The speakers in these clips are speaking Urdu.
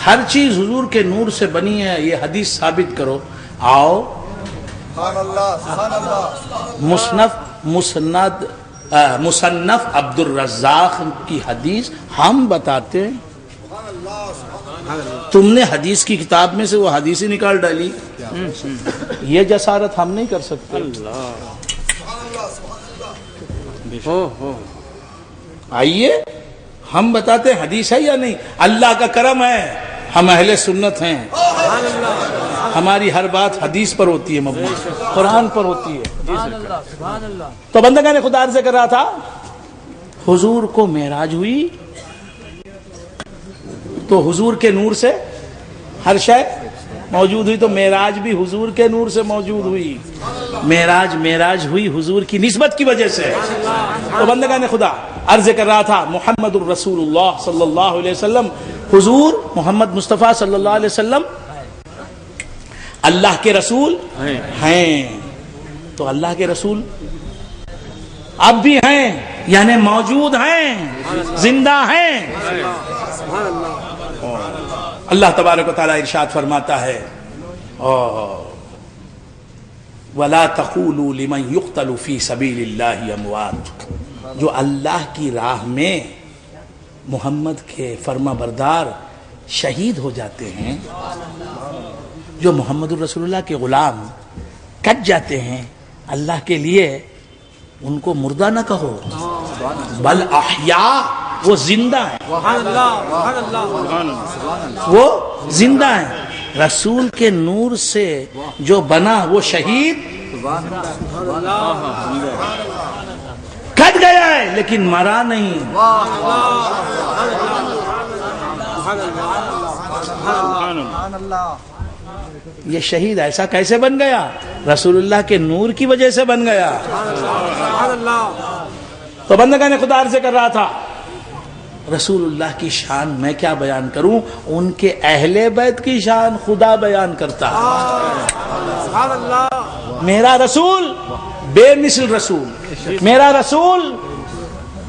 ہر چیز حضور کے نور سے بنی ہے، یہ حدیث ثابت کرو. آؤ مصنف عبد الرزاق کی حدیث ہم بتاتے ہیں. تم نے حدیث کی کتاب میں سے وہ حدیث ہی نکال ڈالی. یہ جسارت ہم نہیں کر سکتے. آئیے ہم بتاتے ہیں حدیث ہے یا نہیں. اللہ کا کرم ہے ہم اہل سنت ہیں، ہماری ہر بات حدیث پر ہوتی ہے، مبنی قرآن پر ہوتی ہے. تو بندگان خدا عرض کر رہا تھا حضور کو معراج ہوئی تو حضور کے نور سے ہر شے موجود ہوئی، تو معراج بھی حضور کے نور سے موجود ہوئی. معراج ہوئی حضور کی نسبت کی وجہ سے. تو بندگان خدا عرض کر رہا تھا محمد الرسول اللہ صلی اللہ علیہ وسلم، حضور محمد مصطفیٰ صلی اللہ علیہ وسلم اللہ کے رسول ہیں. تو اللہ کے رسول اب بھی ہیں، یعنی موجود ہیں، زندہ ہیں. اللہ تبارک و تعالیٰ ارشاد فرماتا ہے وَلَا تَقُولُوا لِمَنْ يُقْتَلُ فِي سَبِيلِ اللَّهِ أَمْوَاتٌ، جو اللہ کی راہ میں محمد کے فرما بردار شہید ہو جاتے ہیں، جو محمد الرسول اللہ کے غلام کٹ جاتے ہیں اللہ کے لیے، ان کو مردہ نہ کہو، بل احیاء، وہ زندہ ہیں، وہ زندہ ہیں. رسول کے نور سے جو بنا وہ شہید کٹ گیا ہے لیکن مرا نہیں. یہ شہید ایسا کیسے بن گیا؟ رسول اللہ کے نور کی وجہ سے بن گیا. تو بندگان خدا عرض کر رہا تھا رسول اللہ کی شان میں کیا بیان کروں، ان کے اہل بیت کی شان خدا بیان کرتا ہے. میرا رسول بے مثل رسول، میرا رسول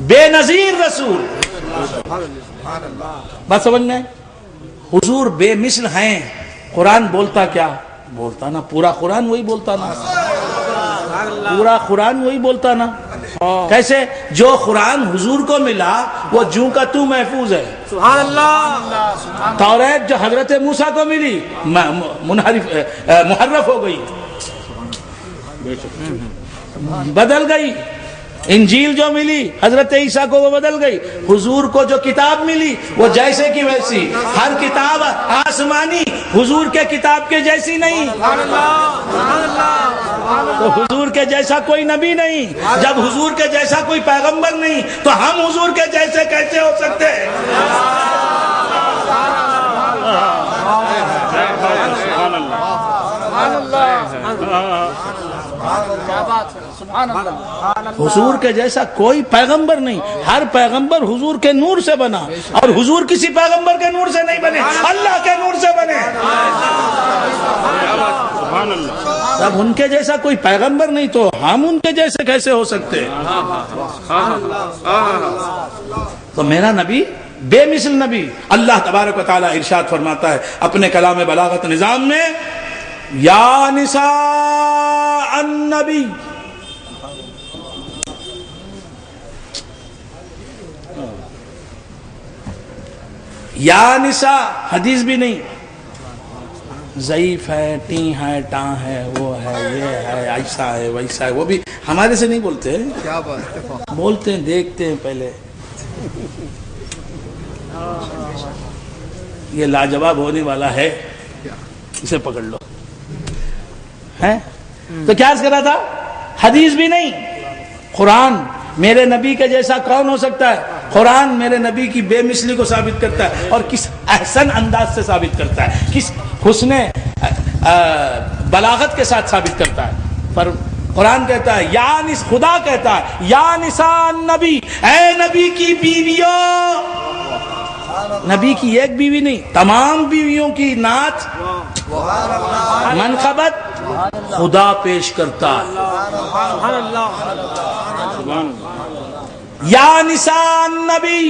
بے نظیر رسول. بات سمجھ میں؟ حضور بے مثل ہیں. قرآن بولتا کیا؟ بولتا نا پورا قرآن وہی بولتا نا، پورا قرآن وہی بولتا نا. کیسے؟ جو قرآن حضور کو ملا وہ جوں کا تو محفوظ ہے. سبحان اللہ. توریت جو حضرت موسیٰ کو ملی محرف ہو گئی، بدل گئی. انجیل جو ملی حضرت عیسیٰ کو وہ بدل گئی. حضور کو جو کتاب ملی وہ جیسے کی ویسی. ہر کتاب آسمانی حضور کے کتاب کے جیسی نہیں. تو حضور کے جیسا کوئی نبی نہیں. جب حضور کے جیسا کوئی پیغمبر نہیں تو ہم حضور کے جیسے کیسے ہو سکتے ہیں؟ حضور کے جیسا کوئی پیغمبر نہیں. ہر پیغمبر حضور کے نور سے بنا، اور حضور کسی پیغمبر کے نور سے نہیں بنے، اللہ کے نور سے بنے. اب ان کے جیسا کوئی پیغمبر نہیں تو ہم ان کے جیسے کیسے ہو سکتے؟ تو میرا نبی بے مثل نبی. اللہ تبارک و تعالی ارشاد فرماتا ہے اپنے کلام بلاغت نظام میں یا نساء النبی، یا نساء حدیث بھی نہیں، ضعیف ہے، ٹی ہے، ٹاں ہے، وہ ہے، یہ ہے، ایسا ہے، ویسا ہے. وہ بھی ہمارے سے نہیں بولتے، کیا بات بولتے ہیں، دیکھتے ہیں پہلے. یہ لاجواب ہونے والا ہے، اسے پکڑ لو. ہے تو کیا عرض کر رہا تھا؟ حدیث بھی نہیں، قرآن. میرے نبی کے جیسا کون ہو سکتا ہے؟ قرآن میرے نبی کی بے مثلی کو ثابت کرتا ہے، اور کس احسن انداز سے ثابت کرتا ہے، کس حسن بلاغت کے ساتھ ثابت کرتا ہے. پر قرآن کہتا ہے یا خدا کہتا ہے یا نساء النبی، اے نبی کی بیویوں. نبی کی ایک بیوی نہیں، تمام بیویوں کی نعت منقبت خدا پیش کرتا ہے. یا نساء النبی،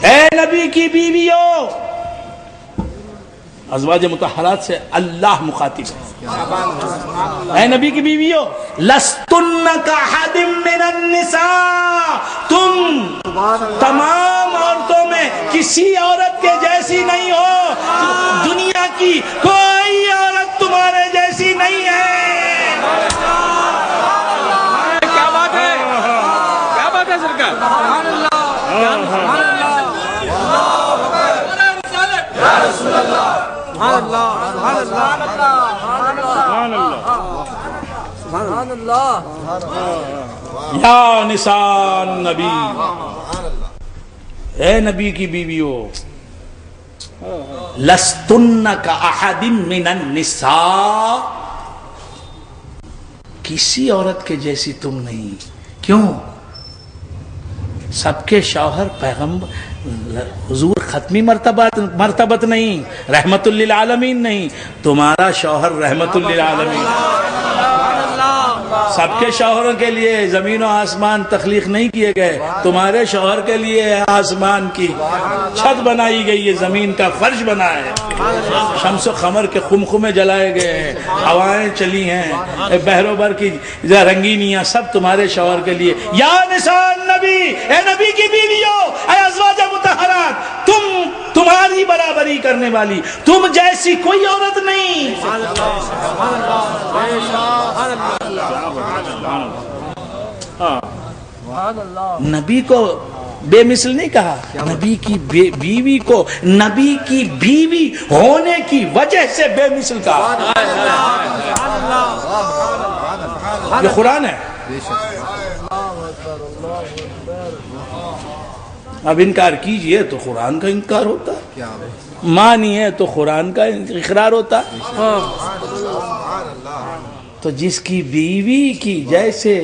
اے نبی کی بیویوں. ازواج مطہرات سے اللہ مخاطب ہے۔ اے نبی کی بیویوں، لستن کاحد من النساء، تم تمام عورتوں میں کسی عورت کے جیسی نہیں ہو، دنیا کی کوئی عورت تمہارے جیسی نہیں ہے۔ کیا بات ہے، کیا بات ہے سرکار، سبحان اللہ، سبحان اللہ، یا نساء نبی، اے نبی کی بیویوں، لستن کاحد من النساء، کسی عورت کے جیسی تم نہیں۔ کیوں؟ سب کے شوہر پیغمبر حضور ختمی مرتبت نہیں، رحمت للعالمین نہیں، تمہارا شوہر رحمت للعالمین۔ سب کے شوہروں کے لیے زمین و آسمان تخلیق نہیں کیے گئے، تمہارے شوہر کے لیے آسمان کی چھت بنائی گئی ہے، زمین کا فرش بنا ہے، شمس و قمر کے خمخمے جلائے گئے ہیں، ہوائیں چلی ہیں، بحر و بر کی رنگینیاں سب تمہارے شوہر کے لیے۔ یا نساء نبی، اے نبی کی بیویوں، اے ازواج مطہرات، تمہاری برابری کرنے والی، تم جیسی کوئی عورت نہیں۔ نبی کو بے مثل نہیں کہا، نبی کی بیوی کو نبی کی بیوی ہونے کی وجہ سے بے مثل کہا۔ یہ قرآن ہے۔ اب انکار کیجئے تو قرآن کا انکار ہوتا ہے، مانیے تو قرآن کا اقرار ہوتا ہے۔ تو جس کی بیوی کی جیسے،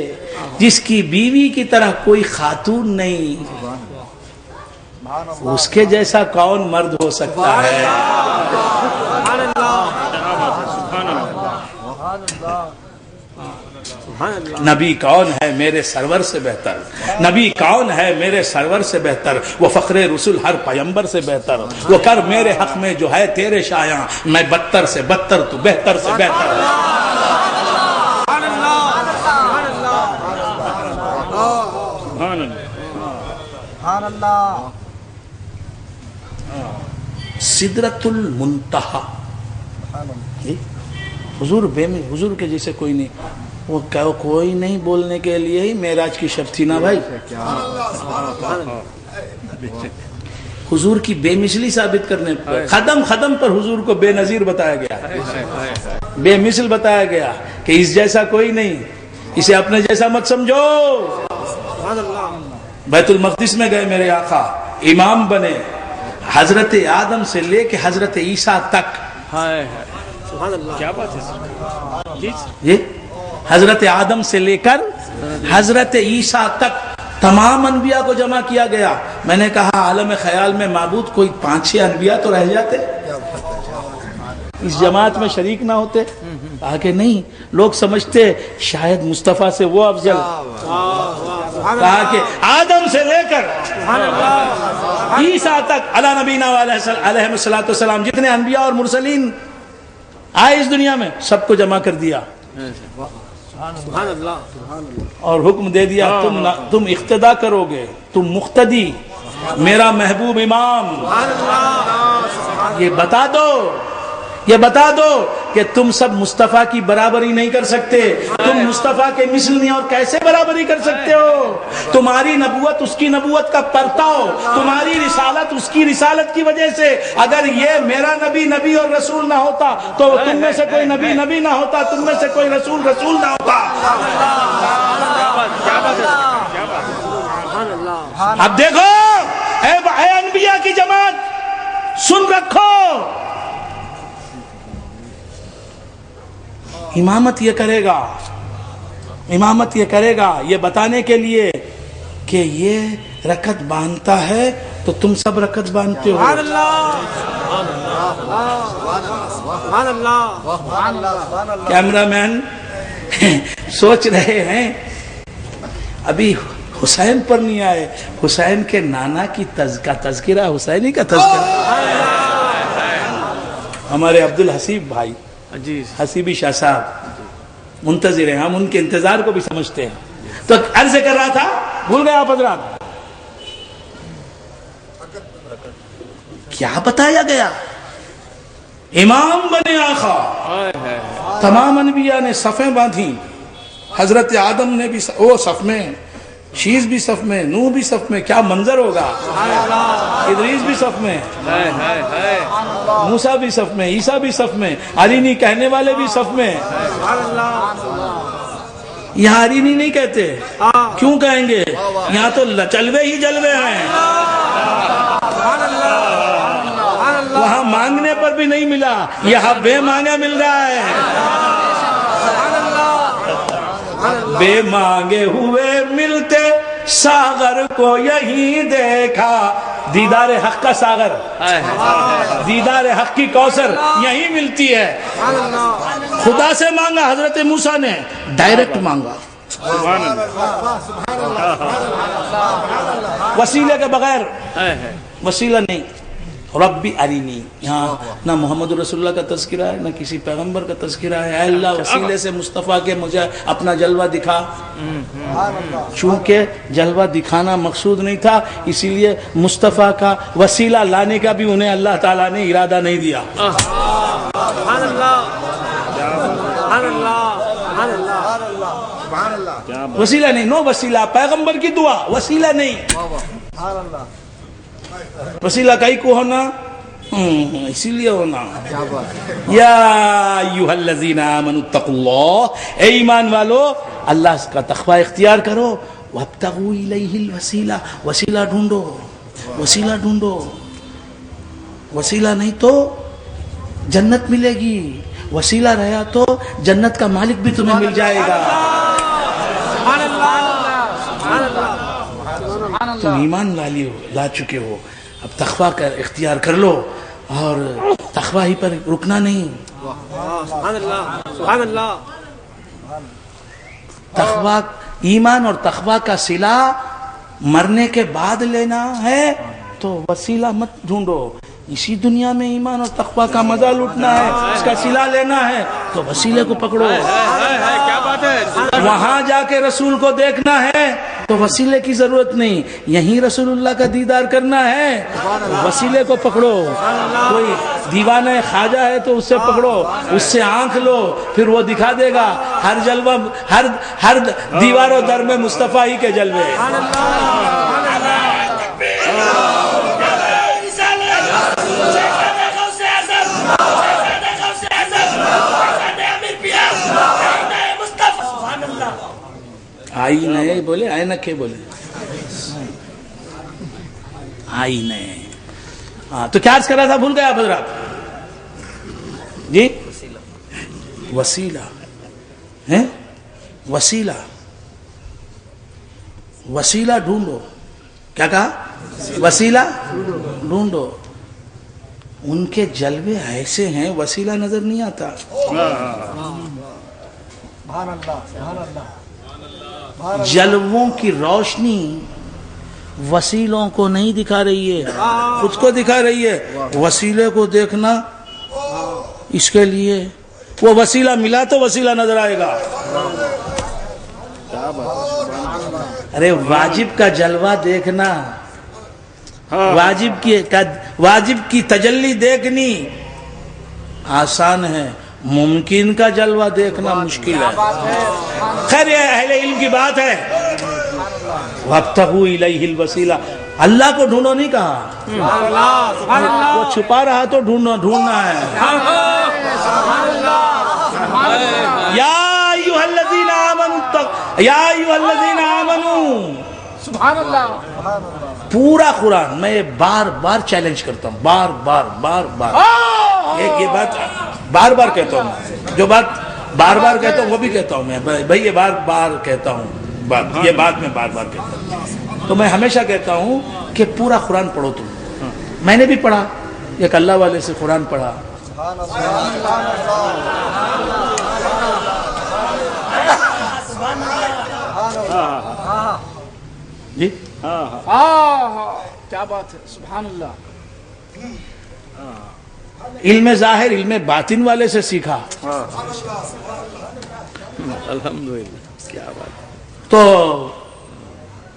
جس کی بیوی کی طرح کوئی خاتون نہیں، اس کے جیسا کون مرد ہو سکتا ہے؟ نبی کون ہے میرے سرور سے بہتر، نبی کون ہے میرے سرور سے بہتر، وہ فخر رسول ہر پیمبر سے بہتر، وہ کر میرے حق میں جو ہے تیرے شایاں، میں بدتر سے بدتر تو بہتر سے بہتر۔ سدرۃ المنتہا، حضور حضور کے جیسے کوئی نہیں، وہ کوئی نہیں بولنے کے لیے ہی معراج کی شب تھی نا بھائی۔ حضور کی بے مثلی ثابت کرنے پر قدم قدم پر حضور کو بے نظیر بتایا گیا، بے مثل بتایا گیا کہ اس جیسا کوئی نہیں، اسے اپنے جیسا مت سمجھو۔ بیت المقدس میں گئے میرے آقا، امام بنے، حضرت آدم سے لے کے حضرت عیسیٰ تک، کیا بات ہے، یہ حضرت آدم سے لے کر حضرت عیسیٰ تک تمام انبیاء کو جمع کیا گیا۔ میں نے کہا عالم خیال میں معبود کوئی 5-6 انبیاء تو رہ جاتے، اس جماعت میں شریک نہ ہوتے۔ کہا کہ نہیں، لوگ سمجھتے شاید مصطفیٰ سے وہ افضل۔ کہا کہ آدم سے لے کر عیسیٰ تک علی نبینا علیہ السلام جتنے انبیاء اور مرسلین آئے اس دنیا میں، سب کو جمع کر دیا اور حکم دے دیا تم اقتدا کرو گے، تم مقتدی، میرا محبوب امام، یہ بتا دو کہ تم سب مصطفیٰ کی برابری نہیں کر سکتے، تم مصطفیٰ کے مثل نہیں، اور کیسے برابری کر سکتے ہو؟ تمہاری نبوت اس کی نبوت کا پرتاؤ، تمہاری رسالت اس کی رسالت کی وجہ سے، اگر یہ میرا نبی اور رسول نہ ہوتا تو تم میں سے کوئی نبی نہ ہوتا، تم میں سے کوئی رسول نہ ہوتا۔ اب دیکھو اے انبیاء کی جماعت، سن رکھو، امامت یہ کرے گا یہ بتانے کے لیے کہ یہ رکعت باندھتا ہے تو تم سب رکعت باندھتے ہو۔ کیمرہ مین سوچ رہے ہیں ابھی حسین پر نہیں آئے، حسین کے نانا کی تذکرہ، حسینی کا تذکرہ۔ ہمارے عبد الحسیب بھائی جی حسیبی شاہ صاحب منتظر ہیں، ہم ان کے انتظار کو بھی سمجھتے ہیں. تو عرض کر رہا تھا، بھول گیا آپ حضرات، کیا بتایا گیا؟ امام بنے آقا، تمام انبیاء نے صفیں باندھی، حضرت آدم نے بھی وہ صف میں، شیز بھی صف میں، نوح بھی صف میں، کیا منظر ہوگا، ادریس بھی صف میں، موسیٰ بھی صف میں، عیسیٰ بھی صف میں، ارینی کہنے والے بھی صف میں. یہاں ارینی نہیں کہتے، کیوں کہیں گے؟ یہاں تو جلوے ہی جلوے ہیں. وہاں مانگنے پر بھی نہیں ملا، یہاں بے مانگا مل رہا ہے. بے مانگے ہوئے ملتے ساغر کو یہی دیکھا، دیدار حق کا ساغر، دیدار حق کی کوثر یہی ملتی ہے. خدا سے مانگا حضرت موسیٰ نے، ڈائریکٹ مانگا، وسیلے کے بغیر، وسیلہ نہیں. ربی ارینی، یہاں نہ محمد رسول اللہ کا تذکرہ ہے، نہ کسی پیغمبر کا تذکرہ ہے. اے اللہ وسیلے سے مصطفیٰ کے مجھے اپنا جلوہ دکھا. چونکہ جلوہ دکھانا مقصود نہیں تھا، اسی لیے مصطفیٰ کا وسیلہ لانے کا بھی انہیں اللہ تعالیٰ نے ارادہ نہیں دیا. وسیلہ نہیں، نو وسیلہ، پیغمبر کی دعا، وسیلہ نہیں. وسیلہ کئی کو ہونا، اسی لیے ہونا. یا ایھا الذین آمنوا اتقوا اللہ، اے ایمان والو اللہ کا تقوی اختیار کرو. وابتغوا الیہ الوسیلہ، وسیلہ ڈھونڈو، وسیلہ ڈھونڈو. وسیلہ نہیں تو جنت ملے گی، وسیلہ رہا تو جنت کا مالک بھی تمہیں مل جائے گا. تم ایمان لا چکے ہو، اب تقوی کا اختیار کر لو، اور تقوی ہی پر رکنا نہیں. تقوی، ایمان اور تقوی کا صلہ مرنے کے بعد لینا ہے تو وسیلہ مت ڈھونڈو. اسی دنیا میں ایمان اور تقوی کا مزہ لوٹنا ہے، اس کا صلہ لینا ہے تو وسیلے کو پکڑو. کیا بات ہے، وہاں جا کے رسول کو دیکھنا ہے تو وسیلے کی ضرورت نہیں، یہیں رسول اللہ کا دیدار کرنا ہے وسیلے کو پکڑو. کوئی دیوانہ خواجہ ہے تو اس سے پکڑو، اس سے آنکھ لو، پھر وہ دکھا دے گا. ہر جلوہ، ہر دیوار و در میں مصطفیٰ ہی کے جلوے. آئی نئے بولے، آئے نکھے بولے، آئی نئے. ہاں تو کیا عرض کر رہا تھا، بھول گیا آپ حضرات جی؟ وسیلہ ہے، وسیلہ، وسیلہ ڈھونڈو. کیا کہا؟ وسیلہ ڈھونڈو. ان کے جلوے ایسے ہیں وسیلہ نظر نہیں آتا. جلووں کی روشنی وسیلوں کو نہیں دکھا رہی ہے، خود کو دکھا رہی ہے. وسیلے کو دیکھنا، اس کے لیے وہ وسیلہ ملا تو وسیلہ نظر آئے گا. ارے واجب کا جلوہ دیکھنا، واجب کی تجلی دیکھنی آسان ہے، ممکن کا جلوہ دیکھنا مشکل ہے. خیر یہ اہل علم کی بات ہے. وابتغوا الیہ الوسیلہ، اللہ کو ڈھونڈو نہیں کہا، وہ چھپا رہا تو ڈھونڈنا ہے. یا ایھا الذین آمنوا، یا ایھا الذین آمنوا، سبحان اللہ. پورا قرآن میں بار بار چیلنج کرتا ہوں، بار بار یہ بات بار بار کہتا ہوں. جو بات بار بار کہتا ہوں وہ بھی کہتا ہوں میں، بھائی یہ بار کہتا ہوں بات، یہ بات میں بار بار کہتا ہوں. تو میں ہمیشہ کہتا ہوں کہ پورا قرآن پڑھو تم. میں نے بھی پڑھا، ایک اللہ والے سے قرآن پڑھا. جی کیا بات ہے، سبحان اللہ. علم ظاہر علم باطن والے سے سیکھا. الحمدللہ کیا بات. تو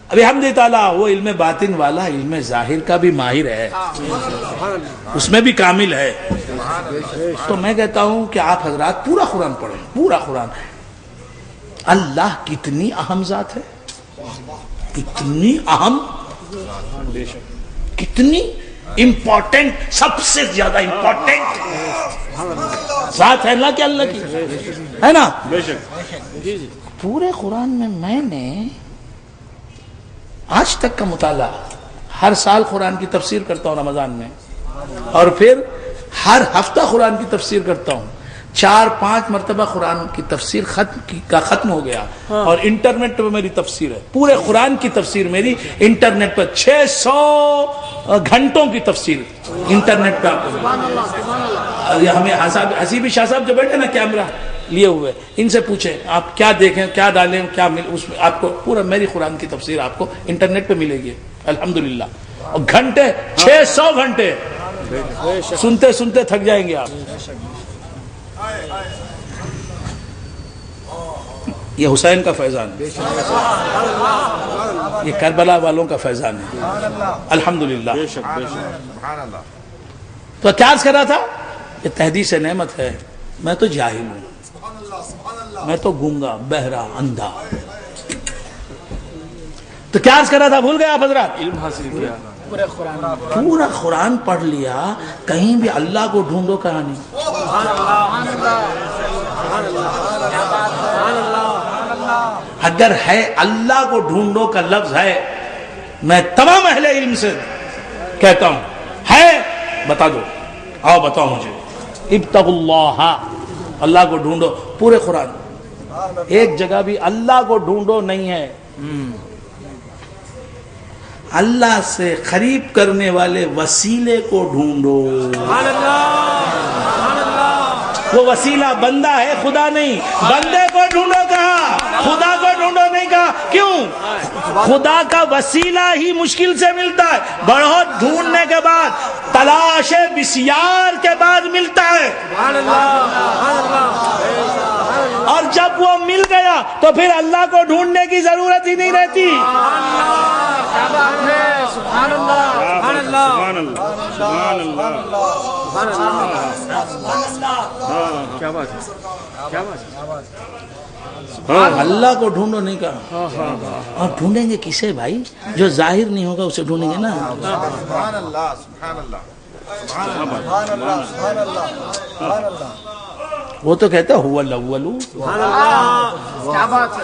ابھی الحمد تعالیٰ وہ علم باطن والا علم ظاہر کا بھی ماہر ہے, اس میں بھی کامل ہے. تو میں کہتا ہوں کہ آپ حضرات پورا قرآن پڑھیں, پورا قرآن. اللہ کتنی اہم ذات ہے, کتنی اہم, کتنی امپورٹنٹ, سب سے زیادہ امپورٹنٹ ذات ہے اللہ کی, اللہ کی ہے نا. بے شک. پورے قرآن میں نے آج تک کا مطالعہ, ہر سال قرآن کی تفسیر کرتا ہوں رمضان میں, اور پھر ہر ہفتہ قرآن کی تفسیر کرتا ہوں. 4-5 مرتبہ قرآن کی تفسیر ختم ہو گیا, اور انٹرنیٹ پہ میری تفسیر ہے. پورے قرآن کی تفسیر میری انٹرنیٹ پر 600 گھنٹوں کی تفسیر انٹرنیٹ پہ. ہمیں حسیبی شاہ صاحب جو بیٹھے نا کیمرہ لیے ہوئے, ان سے پوچھیں آپ کیا دیکھیں, کیا ڈالیں, کیا اس میں آپ کو پورا میری قرآن کی تفسیر آپ کو انٹرنیٹ پہ ملے گی الحمدللہ. اور گھنٹے 600 گھنٹے سنتے سنتے تھک جائیں گے آپ. یہ حسین کا فیضان ہے, یہ کربلا والوں کا فیضان ہے الحمدللہ. تو کیا عرض کر رہا تھا, یہ تحدیث نعمت ہے. میں تو جاہل ہوں, میں تو گونگا بہرا اندھا. تو کیا عرض کر رہا تھا, بھول گئے آپ حضرات؟ علم حاصل کیا, پورا قرآن پڑھ لیا, کہیں بھی اللہ کو ڈھونڈو کہاں نہیں. اگر ہے اللہ کو ڈھونڈو کا لفظ ہے, میں تمام اہل علم سے کہتا ہوں ہے, بتا دو, آؤ بتاؤ مجھے. ابتغوا اللہ, اللہ کو ڈھونڈو. پورے قرآن ایک جگہ بھی اللہ کو ڈھونڈو نہیں ہے. اللہ سے قریب کرنے والے وسیلے کو ڈھونڈو. وہ وسیلہ بندہ ہے, خدا نہیں. بندے کو ڈھونڈو کہا, خدا کو ڈھونڈو نہیں کہا. کیوں؟ خدا کا وسیلہ ہی مشکل سے ملتا ہے, بہت ڈھونڈنے کے بعد, تلاش بسیار کے بعد ملتا ہے. اور جب وہ مل گیا تو پھر اللہ کو ڈھونڈنے کی ضرورت ہی نہیں رہتی. سبحان اللہ, سبحان اللہ, سبحان اللہ. کیا بات ہے, کیا بات ہے. اللہ کو ڈھونڈو نہیں کہا. اور ڈھونڈیں گے کسے بھائی؟ جو ظاہر نہیں ہوگا اسے ڈھونڈیں گے نا. سبحان اللہ, سبحان اللہ, سبحان اللہ, سبحان اللہ. وہ تو کہتا ہے هو الاول,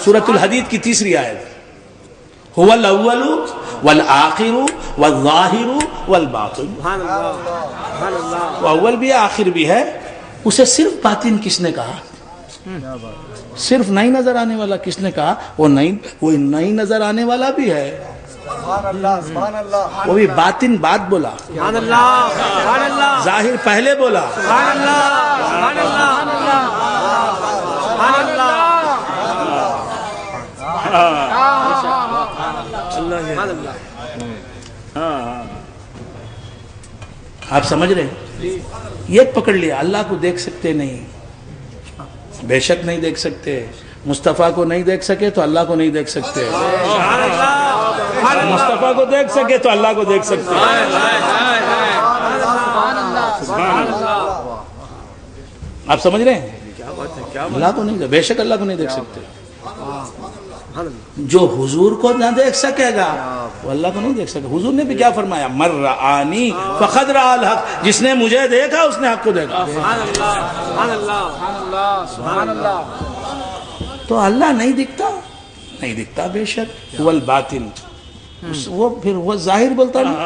سورۃ الحدید کی 3 آیت, هو الاول والآخر والظاہر والباطن. وہ اول بھی ہے آخر بھی ہے. اسے صرف باطن کس نے کہا؟ صرف نہیں نظر آنے والا کس نے کہا؟ وہ نہیں نظر آنے والا بھی ہے, وہ بھی باطن بعد بولا, ظاہر پہلے بولا. آپ سمجھ رہے ہیں؟ یہ پکڑ لیا, اللہ کو دیکھ سکتے نہیں, بے شک نہیں دیکھ سکتے. مصطفیٰ کو نہیں دیکھ سکے تو اللہ کو نہیں دیکھ سکتے. مصطفیٰ کو دیکھ سکے تو اللہ کو دیکھ سکتے. آپ سمجھ رہے ہیں؟ اللہ کو نہیں, بے شک اللہ کو نہیں دیکھ سکتے. جو حضور کو نہ دیکھ سکے گا وہ اللہ کو نہیں دیکھ سکے. حضور نے بھی کیا فرمایا, من رآنی فقد رأى الحق, جس نے مجھے دیکھا اس نے حق کو دیکھا. تو اللہ نہیں دکھتا, نہیں دکھتا بے شک. هو الباطن, وہ پھر وہ ظاہر بولتا نہیں.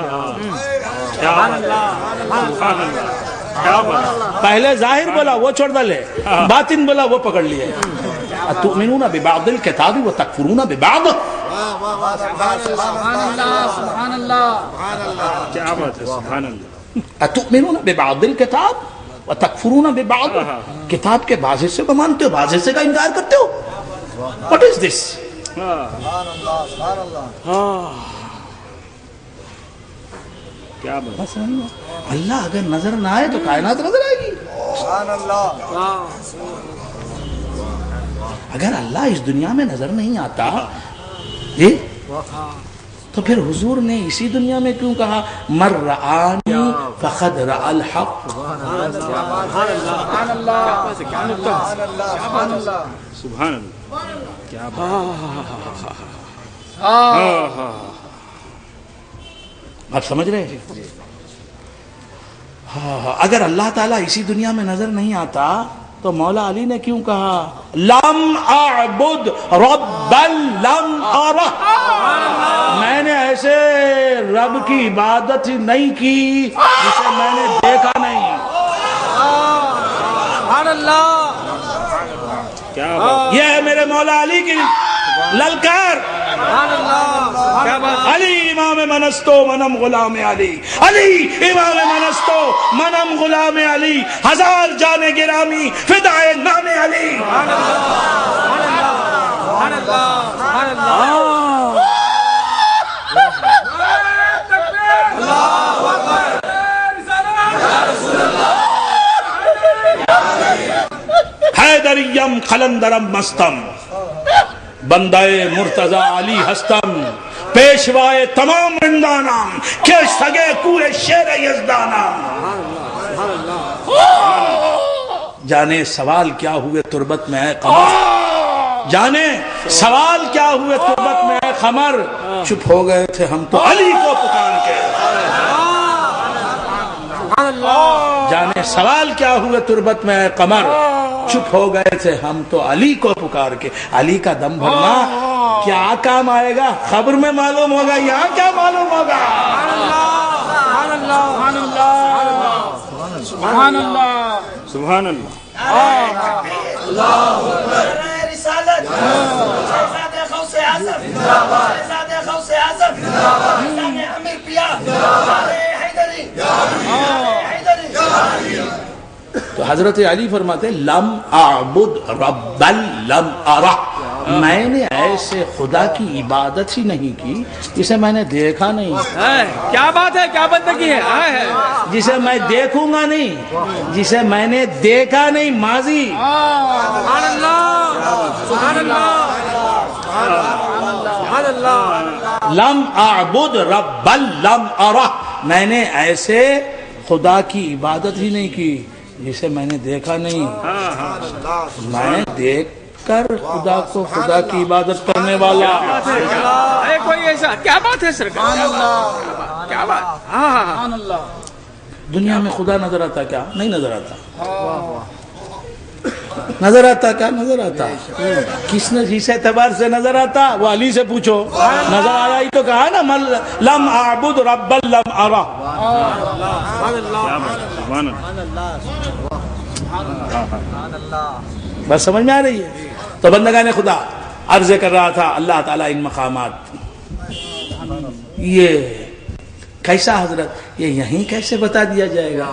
پہلے ظاہر بولا وہ چھوڑ ڈالے, باطن بولا وہ پکڑ لیے. اتؤمنون ببعض الکتاب وتکفرون ببعض. سبحان اللہ, سبحان اللہ, کیا بات ہے, سبحان اللہ. اتؤمنون ببعض الکتاب وتکفرون ببعض. کتاب کے بعض حصے کو مانتے ہو, بعض حصے کا انکار کرتے ہو. What is this? کیا بات بس سمجھ میں؟ اللہ اگر نظر نہ آئے تو کائنات نظر آئے گی؟ سبحان اللہ اگر اللہ اس دنیا میں نظر نہیں آتا جی تو پھر حضور نے اسی دنیا میں کیوں کہا مر رآنی فقد رأى الحق؟ سبحان اللہ کیا نکتہ سبحان اللہ سبحان اللہ کیا بات آپ سمجھ رہے ہیں؟ اگر اللہ تعالیٰ اسی دنیا میں نظر نہیں آتا تو مولا علی نے کیوں کہا لم اعبد ربا لم ارہ، میں نے ایسے رب کی عبادت نہیں کی جسے میں نے دیکھا نہیں۔ سبحان اللہ کیا بات یہ ہے میرے مولا علی کی للکار۔ سبحان اللہ کیا بات علی امام منستو منم غلام علی، علی امام منستو منم غلام علی، ہزار جان گرامی فدائے نام علی۔ سبحان اللہ سبحان اللہ حیدریم قلندرم مستم، بندہ مرتضی علی ہستم، پیشوائے تمام رندانم کے سگے کوئے شیر یزدانم۔ جانے سوال کیا ہوئے تربت میں اے قمر، جانے سوال کیا ہوئے تربت میں اے قمر، چپ ہو گئے تھے ہم تو علی کو پکار کے۔ جانے سوال کیا ہوئے تربت میں اے قمر، چپ ہو گئے تھے ہم تو علی کو پکار کے۔ علی کا دم بھرنا کیا کام آئے گا؟ خبر میں معلوم ہوگا، یہاں کیا معلوم ہوگا؟ سبحان اللہ سبحان اللہ رسالت شہزادہ غوث اعظم شہزادہ غوث اعظم شہزادہ امیر پیا حیدری تو حضرت علی فرماتے لم اعبد ربا لم ارہ، میں نے ایسے خدا کی عبادت ہی نہیں کی جسے میں نے دیکھا نہیں، کیا بات ہے، کیا بندگی ہے جسے میں دیکھوں گا نہیں، جسے میں نے دیکھا نہیں ماضی۔ سبحان اللہ سبحان اللہ سبحان اللہ لم اعبد ربا لم ارہ، میں نے ایسے خدا کی عبادت ہی نہیں کی جسے میں نے دیکھا نہیں۔ میں نے دیکھ کر خدا کو خدا کی عبادت کرنے والا۔ کوئی ایسا کیا بات ہے سرکار، کیا بات سبحان اللہ دنیا میں خدا نظر آتا کیا؟ نہیں نظر آتا۔ نظر آتا کیا؟ نظر آتا۔ کس نے جس اعتبار سے نظر آتا وہ علی سے پوچھو، نظر آیا ہی تو کہا نا لم اعبد ربا لم ارہ۔ بس سمجھ میں آ رہی ہے؟ تو بندگان خدا عرض کر رہا تھا اللہ تعالیٰ ان مقامات یہ کیسا حضرت، یہ یہیں کیسے بتا دیا جائے گا؟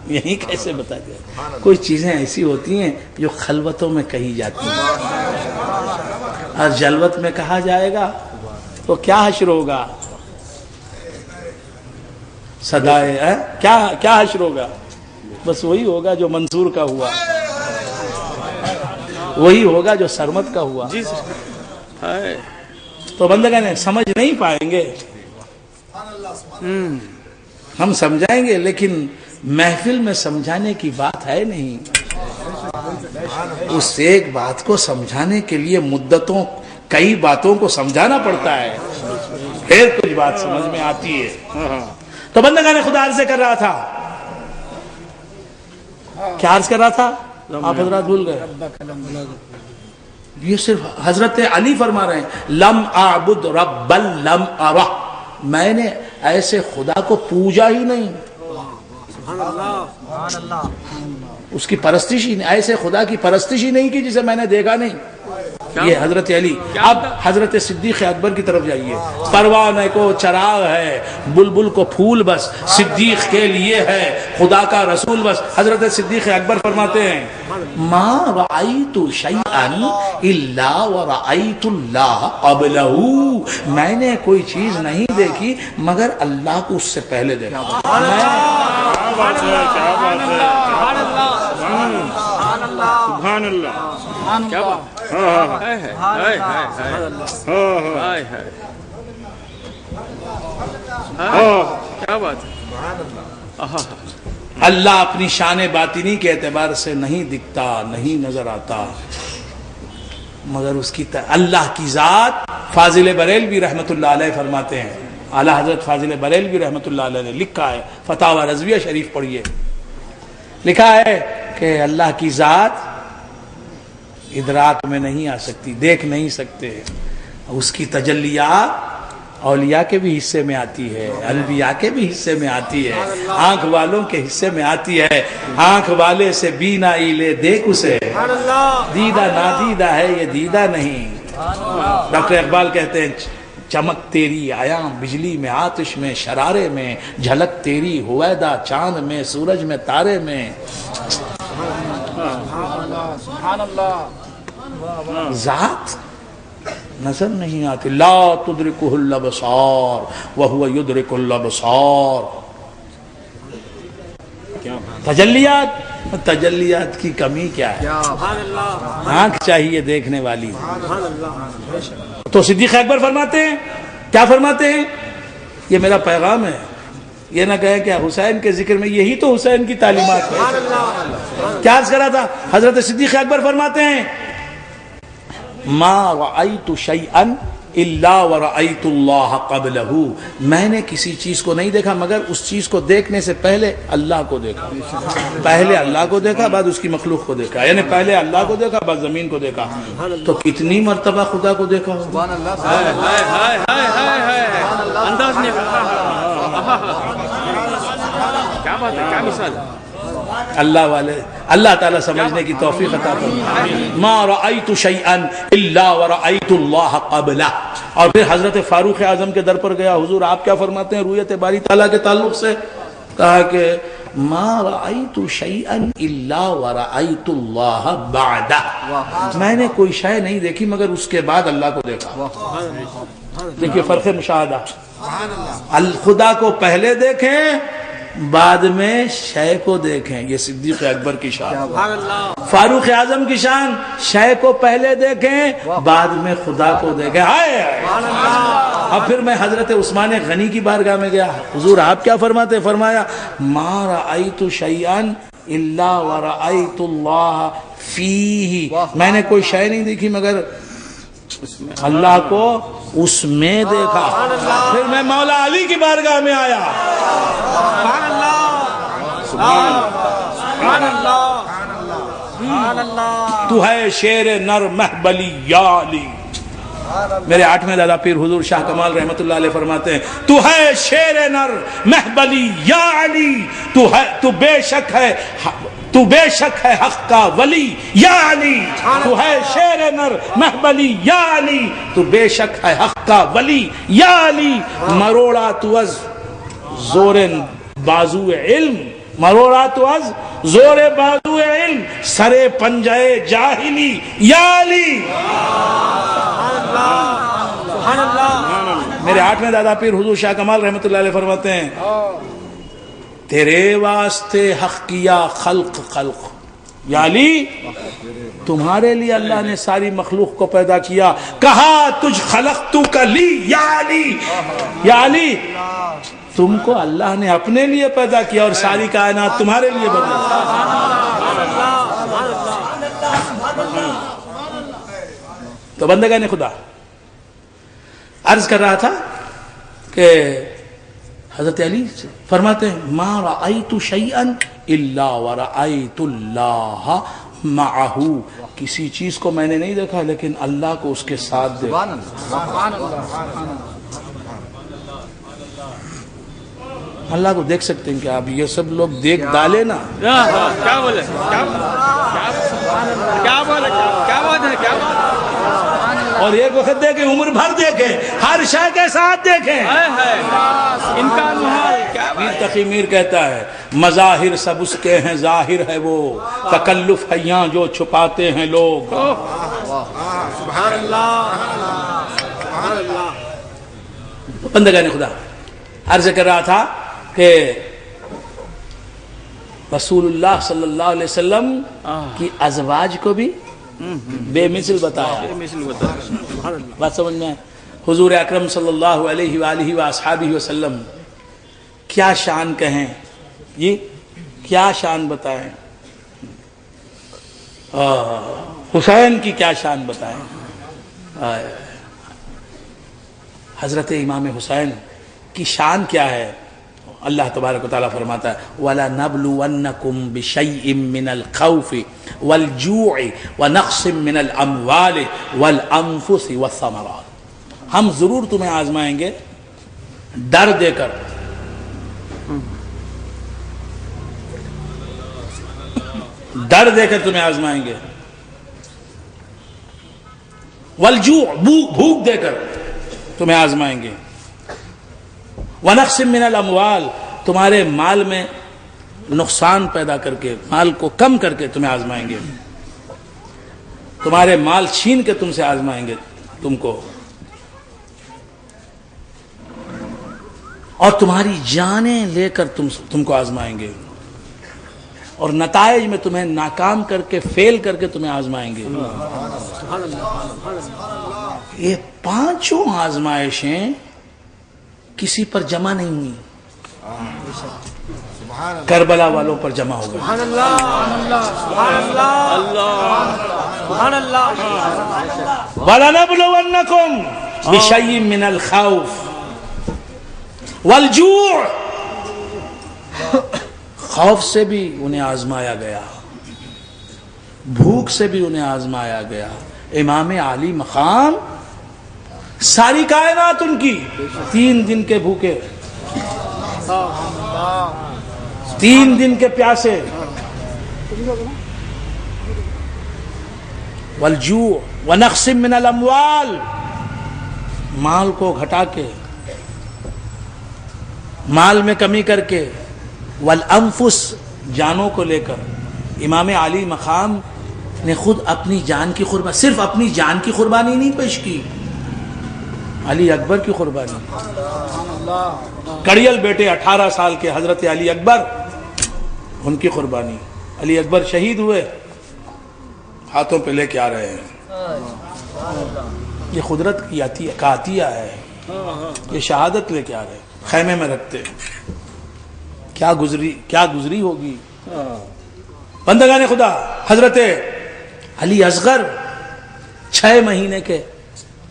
یہیں کیسے بتا دیا؟ کوئی چیزیں ایسی ہوتی ہیں جو خلوتوں میں کہی جاتی ہیں، اور جلوت میں کہا جائے گا تو کیا حشر ہوگا؟ صدائے کیا حشر ہوگا؟ بس وہی ہوگا جو منصور کا ہوا، وہی ہوگا جو سرمت کا ہوا۔ تو بندگان سمجھ نہیں پائیں گے، ہم سمجھائیں گے لیکن محفل میں سمجھانے کی بات ہے نہیں۔ اس ایک بات کو سمجھانے کے لیے مدتوں کئی باتوں کو سمجھانا پڑتا ہے، پھر کچھ بات سمجھ میں آتی ہے۔ تو بندگان خدا عرض کر رہا تھا، کیا عرض کر رہا تھا آپ حضرات بھول گئے؟ یہ صرف حضرت علی فرما رہے ہیں لم اعبد ربا لم ارہ، میں نے ایسے خدا کو پوجا ہی نہیں، اس کی پرستش ہی نہیں، ایسے خدا کی پرستش ہی نہیں کی جسے میں نے دیکھا نہیں۔ یہ حضرت علی. اب حضرت صدیق اکبر کی طرف جائیے. پروانہ کو چراغ ہے، بلبل کو پھول بس، صدیق کے لیے ہے خدا کا رسول بس. حضرت صدیق اکبر فرماتے ہیں ما رأیت شیئا الا ورأیت اللہ قبلہ، میں نے کوئی چیز نہیں دیکھی مگر اللہ کو اس سے پہلے دیکھا. سبحان اللہ. کیا بات کیا بات ہے. اللہ اپنی شان باطنی کے اعتبار سے نہیں دکھتا، نہیں نظر آتا، مگر اس کی اللہ کی ذات. فاضل بریلوی رحمت اللہ علیہ فرماتے ہیں، اعلیٰ حضرت فاضل بریلوی رحمت اللہ علیہ نے لکھا ہے، فتاوی رضویہ شریف پڑھیے، لکھا ہے کہ اللہ کی ذات ادراک میں نہیں آ سکتی، دیکھ نہیں سکتے. اس کی تجلیات اولیاء کے بھی حصے میں آتی ہے، انبیاء کے بھی حصے میں آتی ہے، آنکھ والوں کے حصے میں آتی ہے. آنکھ والے سے بینائی لے دیکھ اسے، دیدہ نادیدہ ہے یہ دیدہ نہیں. ڈاکٹر اقبال کہتے ہیں چمک تیری آیاں بجلی میں، آتش میں، شرارے میں، جھلک تیری ہویدا چاند میں، سورج میں، تارے میں. سبحان اللہ. ذات نظر نہیں آتی. لا تدرکہ الابصار وہو یدرک الابصار. تجلیات کی کمی کیا ہے؟ آنکھ چاہیے دیکھنے والی. تو صدیق اکبر فرماتے ہیں، کیا فرماتے ہیں؟ یہ میرا پیغام ہے. یہ نہ کہیں کہ حسین کے ذکر میں، یہی تو حسین کی تعلیمات ہے. کیا عرض کرا تھا؟ حضرت صدیق اکبر فرماتے ہیں ما رأیت شیئا الا ورأیت اللہ قبلہ، میں نے کسی چیز کو نہیں دیکھا مگر اس چیز کو دیکھنے سے پہلے اللہ کو دیکھا. پہلے اللہ کو دیکھا بعد اس کی مخلوق کو دیکھا، یعنی پہلے اللہ کو دیکھا بعد زمین کو دیکھا. تو کتنی مرتبہ خدا کو دیکھا ہو. انداز نہیں. کیا بات ہے، کیا مثال ہے. اللہ والے اللہ تعالیٰ سمجھنے کی توفیق عطا فرمائے. ما رأیت شیئا الا ورأیت اللہ قبلہ. اور پھر حضرت فاروق اعظم کے در پر گیا، حضور آپ کیا فرماتے ہیں رؤیت باری تعالیٰ کے تعلق سے؟ کہا کہ ما رأیت شیئا الا ورأیت اللہ بعدہ، میں نے کوئی شے نہیں دیکھی مگر اس کے بعد اللہ کو دیکھا. دیکھیے فرق مشاہدہ. خدا کو پہلے دیکھیں بعد میں شے کو دیکھیں. یہ صدیق اکبر کی شان. فاروق اعظم کی شان، شے کو پہلے دیکھیں بعد میں خدا کو دیکھیں. اب پھر میں حضرت عثمان غنی کی بارگاہ میں گیا، حضور آپ کیا فرماتے؟ فرمایا ما رأیت شیئا الا ورأیت اللہ فیہ، میں نے کوئی شے نہیں دیکھی مگر اللہ کو اس میں دیکھا. پھر میں مولا علی کی بارگاہ میں آیا. تو ہے شیر نر محبلی یا علی. میرے 8ویں دادا پیر حضور شاہ کمال رحمت اللہ علیہ فرماتے ہیں تو ہے شیر نر محبلی یا علی، تو بے شک ہے، تو بے شک ہے حق کا ولی یا علی. تو ہے شیر نر محبلی یا علی، تو بے شک ہے حق کا ولی یا علی. مروڑا تو از زور بازو علم، مروڑا تو از زور بازو علم، سرے پنجے جاہلی یا علی. میرے 8ویں دادا پیر حضور شاہ کمال رحمت اللہ علیہ فرماتے ہیں تیرے واسطے حق کیا خلق خلق یا علی، تمہارے لیے اللہ نے ساری مخلوق کو پیدا کیا. کہا تجھ خلقتو کا لی یا علی، یا علی تم کو اللہ نے اپنے لیے پیدا کیا اور ساری کائنات تمہارے لیے بنا. تو بندگان خدا عرض کر رہا تھا کہ حضرت علی فرماتے ہیں ما رأیت شیئا الا ورأیت اللہ معہ، کسی چیز کو میں نے نہیں دیکھا لیکن اللہ کو اس کے ساتھ دیکھا. اللہ کو دیکھ سکتے ہیں کیا؟ اب یہ سب لوگ دیکھ ڈالے نا. کیا بولے، کیا بولے، کیا بات ہے، کیا اور ایک وقت دیکھیں، عمر بھر دیکھیں، ہر شے کے ساتھ دیکھیں. انکار محال. کیا میر تقی میر کہتا ہے مظاہر سب اس کے ہیں، ظاہر ہے وہ تکلف ہے یہاں جو چھپاتے ہیں لوگ. سبحان اللہ. سبحان اللہ. بندگان خدا، عرض کر رہا تھا کہ رسول اللہ صلی اللہ علیہ وسلم کی ازواج کو بھی بے مثل بتایا. بات سمجھ میں؟ حضور اکرم صلی اللہ علیہ وآلہ وآصحابہ وسلم کیا شان کہیں جی، کیا شان بتائیں، حسین کی کیا شان بتائیں. حضرت امام حسین کی شان کیا ہے؟ اللہ تبارک و تعالیٰ فرماتا ہے وَلَنَبْلُوَنَّكُمْ بِشَيْءٍ مِّنَ الْخَوْفِ وَالْجُوعِ وَنَقْصٍ مِّنَ الْأَمْوَالِ وَالْأَنفُسِ وَالثَّمَرَاتِ. ہم ضرور تمہیں آزمائیں گے ڈر دے کر، ڈر دے کر تمہیں آزمائیں گے، والجوع بھوک دے کر تمہیں آزمائیں گے، وَنَقْصٍ مِّنَ الْأَمْوَالِ تمہارے مال میں نقصان پیدا کر کے، مال کو کم کر کے تمہیں آزمائیں گے، تمہارے مال چھین کے تم سے آزمائیں گے تم کو، اور تمہاری جانیں لے کر تم کو آزمائیں گے، اور نتائج میں تمہیں ناکام کر کے، فیل کر کے تمہیں آزمائیں گے. یہ پانچوں آزمائشیں کسی پر جمع نہیں ہوئی، کربلا والوں پر جمع ہو گئی. سبحان اللہ. سبحان اللہ. سبحان اللہ. وَلَنَبْلُوَنَّكُمْ بِشَيْءٍ مِّنَ الْخَوْفِ وَالْجُوعِ خوف سے بھی انہیں آزمایا گیا، بھوک سے بھی انہیں آزمایا گیا. امام علی مقام ساری کائنات ان کی 3 دن کے بھوکے، 3 دن کے پیاسے. والجوع ونقص من الاموال مال کو گھٹا کے، مال میں کمی کر کے، والانفس جانوں کو لے کر. امام علی مقام نے خود اپنی جان کی قربانی، صرف اپنی جان کی قربانی نہیں پیش کی، علی اکبر کی قربانی. کڑیل بیٹے 18 سال کے حضرت علی اکبر، ان کی قربانی. علی اکبر شہید ہوئے، ہاتھوں پہ لے کے آ رہے ہیں. یہ قدرت کی عطیہ ہے، یہ شہادت لے کے آ رہے ہیں، خیمے میں رکھتے. کیا گزری ہوگی بندگان خدا. حضرت علی اصغر 6 مہینے کے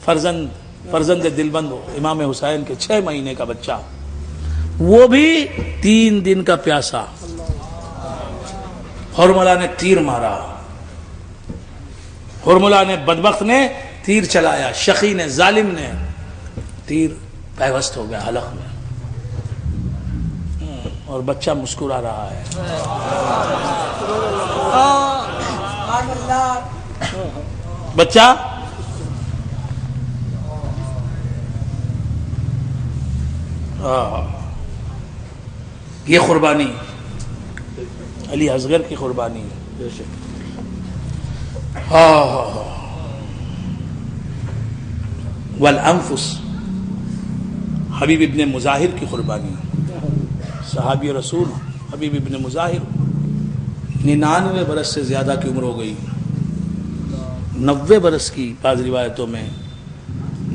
فرزند دلبند امام حسین کے 6 مہینے کا بچہ، وہ بھی 3 دن کا پیاسا. ہرملا نے تیر مارا، ہرملا نے بدبخت نے تیر چلایا، شقی نے، ظالم نے تیر پیوست ہو گیا حلق میں، اور بچہ مسکرا رہا ہے. بچہ یہ قربانی علی اصغر کی قربانی. والانفس حبیب ابن مظاہر کی قربانی. صحابی رسول حبیب ابن مظاہر 99 برس سے زیادہ کی عمر ہو گئی، 90 برس کی بعض روایتوں میں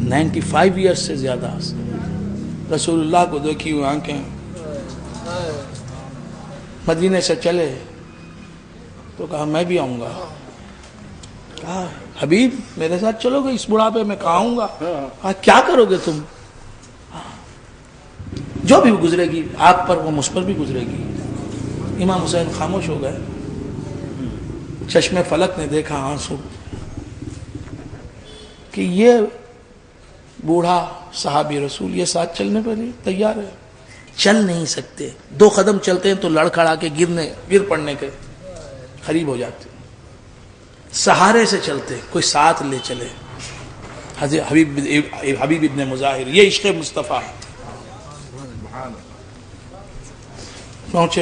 95 ایئرس سے زیادہ. رسول اللہ کو دیکھی ہوئی آنکھیں. مدینے سے چلے تو کہا میں بھی آؤں گا. کہا حبیب میرے ساتھ چلو گے اس بڑھاپے میں؟ کہا آؤں گا. کہا کیا کرو گے تم؟ جو بھی گزرے گی آپ پر وہ مجھ پر بھی گزرے گی. امام حسین خاموش ہو گئے. چشم فلک نے دیکھا آنسو کہ یہ بوڑھا صحابی رسول یہ ساتھ چلنے پر تیار ہے. چل نہیں سکتے، 2 قدم چلتے ہیں تو لڑکھڑا کے گر پڑنے کے قریب ہو جاتے. سہارے سے چلتے، کوئی ساتھ لے چلے. حضرت حبیب ابن مظاہر، یہ عشق مصطفیٰ ہے. پہنچے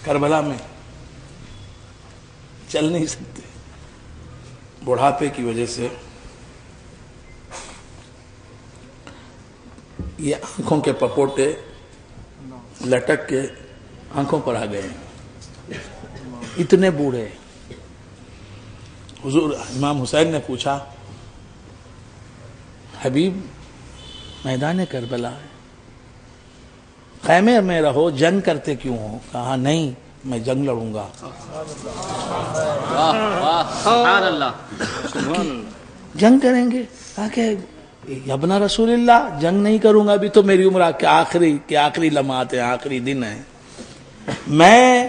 کربلا میں، چل نہیں سکتے بڑھاپے کی وجہ سے. یہ آنکھوں کے پپوٹے لٹک کے آنکھوں پر آ گئے، اتنے بوڑھے. حضور امام حسین نے پوچھا حبیب میدان کربلا ہے، خیمے میں رہو، جنگ کرتے کیوں ہو؟ کہا نہیں میں جنگ لڑوں گا. سبحان اللہ. جنگ کریں گے؟ کہا کہ ابن رسول اللہ جنگ نہیں کروں گا، ابھی تو میری عمر آخری لمحات ہیں، آخری دن ہیں. میں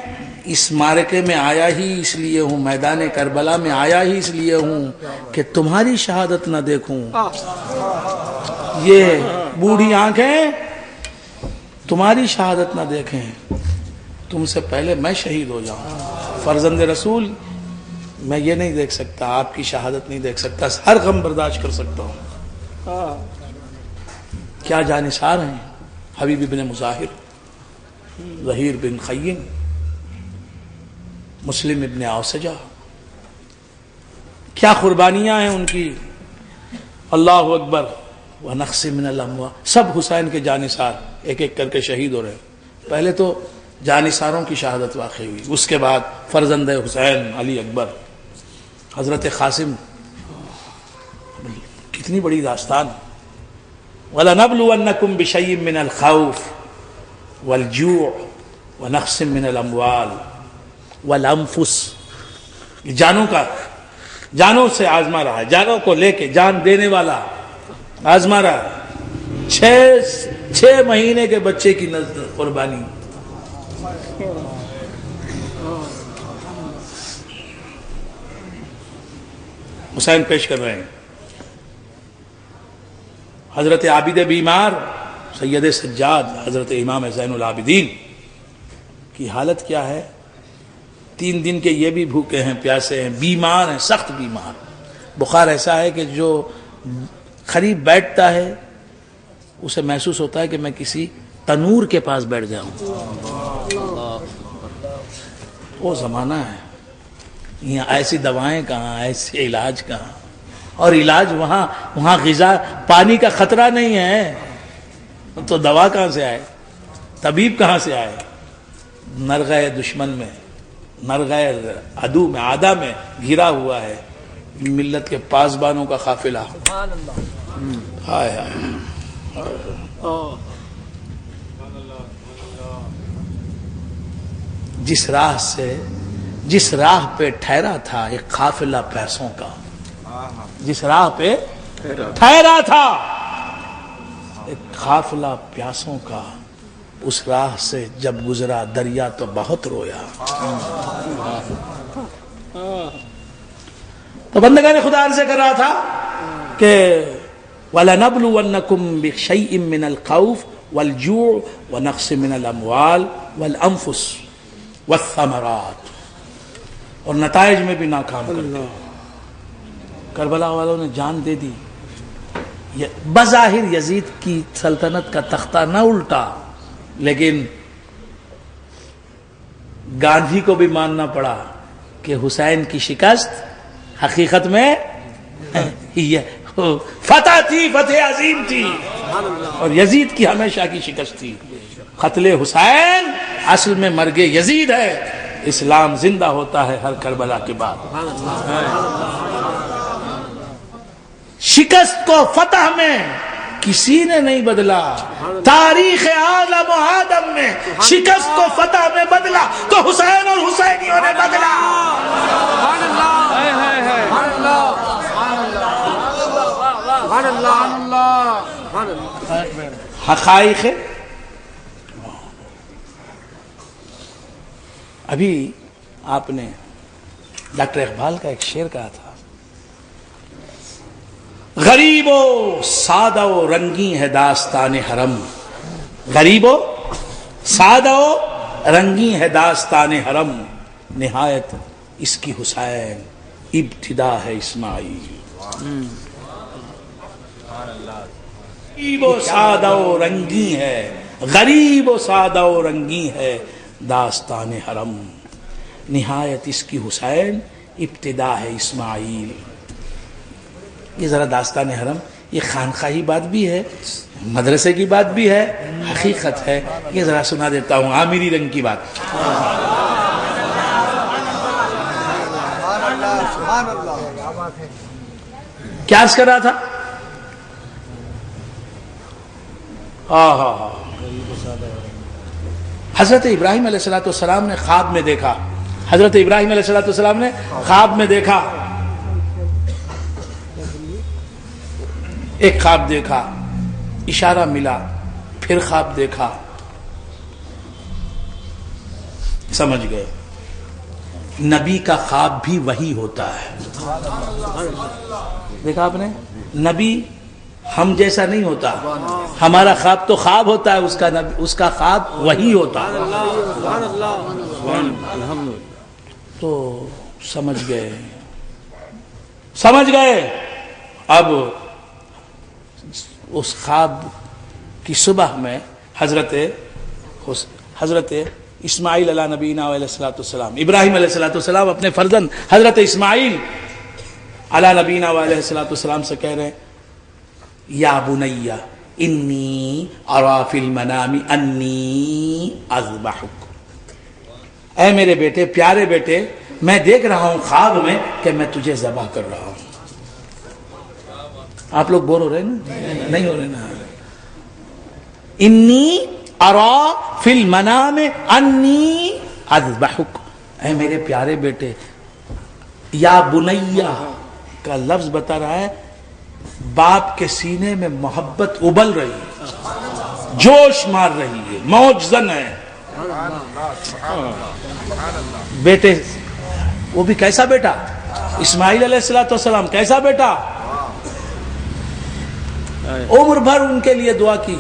اس معرکے میں آیا ہی اس لیے ہوں، میدان کربلا میں آیا ہی اس لیے ہوں کہ تمہاری شہادت نہ دیکھوں. یہ بوڑھی آنکھیں تمہاری شہادت نہ دیکھیں، تم سے پہلے میں شہید ہو جاؤں. فرزند رسول میں یہ نہیں دیکھ سکتا، آپ کی شہادت نہیں دیکھ سکتا، ہر غم برداشت کر سکتا ہوں. کیا جانثار ہیں حبیب ابن مظاہر، ظہیر بن خیم، مسلم ابن اوسجہ، کیا قربانیاں ہیں ان کی. اللہ اکبر. ونقص من الاموال، سب حسین کے جانثار ایک ایک کر کے شہید ہو رہے ہیں. پہلے تو جانثاروں کی شہادت واقع ہوئی، اس کے بعد فرزند حسین علی اکبر، حضرت قاسم. کتنی بڑی داستان. وَلَنَبْلُوَنَّكُمْ بِشَيْءٍ مِّنَ الْخَوْفِ وَالْجُوعِ وَنَقْصٍ مِّنَ الْأَمْوَالِ وَالْأَنفُسِ. جانوں سے آزما رہا ہے، جانوں کو لے کے، جان دینے والا آزما رہا ہے. 6 مہینے کے بچے کی نذر قربانی. حسین پیش کر رہے ہیں. حضرت عابد بیمار سید سجاد حضرت امام زین العابدین کی حالت کیا ہے؟ 3 دن کے یہ بھی بھوکے ہیں، پیاسے ہیں، بیمار ہیں، سخت بیمار. بخار ایسا ہے کہ جو قریب بیٹھتا ہے اسے محسوس ہوتا ہے کہ میں کسی تنور کے پاس بیٹھ جاؤں. وہ زمانہ ہے، یہاں ایسی دوائیں کہاں، ایسے علاج کہاں. اور علاج وہاں غذا پانی کا خطرہ نہیں ہے، تو دوا کہاں سے آئے، طبیب کہاں سے آئے. نرغہ دشمن میں، نرغہ عدو میں، عادہ میں گھرا ہوا ہے ملت کے پاسبانوں کا قافلہ. ہائے ہائے. جس راہ پہ ٹھہرا تھا ایک قافلہ پیسوں کا، جس راہ پہ ٹھہرا تھا ایک قافلہ پیاسوں کا، اس راہ سے جب گزرا دریا تو بہت رویا. تو بندگان خدا عرض کر رہا تھا کہ وَلَنَبْلُوَنَّكُمْ بِشَيْءٍ مِّنَ الْخَوْفِ وَالْجُوعِ وَنَقْصٍ مِّنَ الْأَمْوَالِ وَالْأَنفُسِ وَالثَّمَرَاتِ. اور نتائج میں بھی ناکام کر دیا. کربلا والوں نے جان دے دی. بظاہر یزید کی سلطنت کا تختہ نہ الٹا، لیکن گاندھی کو بھی ماننا پڑا کہ حسین کی شکست حقیقت میں فتح تھی، فتح عظیم تھی، اور یزید کی ہمیشہ کی شکست تھی. قتل حسین اصل میں مرگ یزید ہے. اسلام زندہ ہوتا ہے ہر کربلا کے بعد. شکست کو فتح میں کسی نے نہیں بدلا. تاریخ عالم و آدم میں شکست کو فتح میں بدلا تو حسین اور حسینیوں نے بدلا. حقائق. ابھی آپ نے ڈاکٹر اقبال کا ایک شعر کہا تھا، غریب و سادہ و رنگی ہے داستان حرم. غریب و سادہ و رنگی ہے داستان حرم، نہایت اس کی حسین ابتدا ہے اسماعیل. غریب و سادہ و رنگی ہے، غریب و سادہ و رنگی ہے داستان حرم، نہایت اس کی حسین ابتدا ہے اسماعیل۔ یہ ذرا داستان حرم، یہ خانقاہی بات بھی ہے، مدرسے کی بات بھی ہے، حقیقت ہے۔ یہ ذرا سنا دیتا ہوں عامری رنگ کی بات۔ کیا عرض کر رہا تھا؟ حضرت ابراہیم علیہ السلام نے خواب میں دیکھا، حضرت ابراہیم علیہ السلام نے خواب میں دیکھا، ایک خواب دیکھا، اشارہ ملا، پھر خواب دیکھا، سمجھ گئے نبی کا خواب بھی وہی ہوتا ہے۔ دیکھا آپ نے، نبی ہم جیسا نہیں ہوتا، ہمارا خواب تو خواب ہوتا ہے، اس کا خواب وہی ہوتا ہے۔ تو سمجھ گئے اب اس خواب کی صبح میں حضرت اسماعیل علیہ نبینا علیہ السلام، ابراہیم علیہ السلام اپنے فرزند حضرت اسماعیل علیہ نبینا علیہ السلام سے کہہ رہے ہیں، یا بنی انی ارا فی المنام انی اذبحک، اے میرے بیٹے، پیارے بیٹے، میں دیکھ رہا ہوں خواب میں کہ میں تجھے ذبح کر رہا ہوں۔ آپ لوگ بور ہو رہے ہیں نہیں ہو رہے نا؟ انی ارا فی المنام انی اذبحک، اے میرے پیارے بیٹے، یا بنیہ کا لفظ بتا رہا ہے باپ کے سینے میں محبت ابل رہی ہے، جوش مار رہی ہے، موج زن ہے۔ بیٹے، وہ بھی کیسا بیٹا؟ اسماعیل علیہ السلام کیسا بیٹا؟ عمر بھر ان کے لیے دعا کی،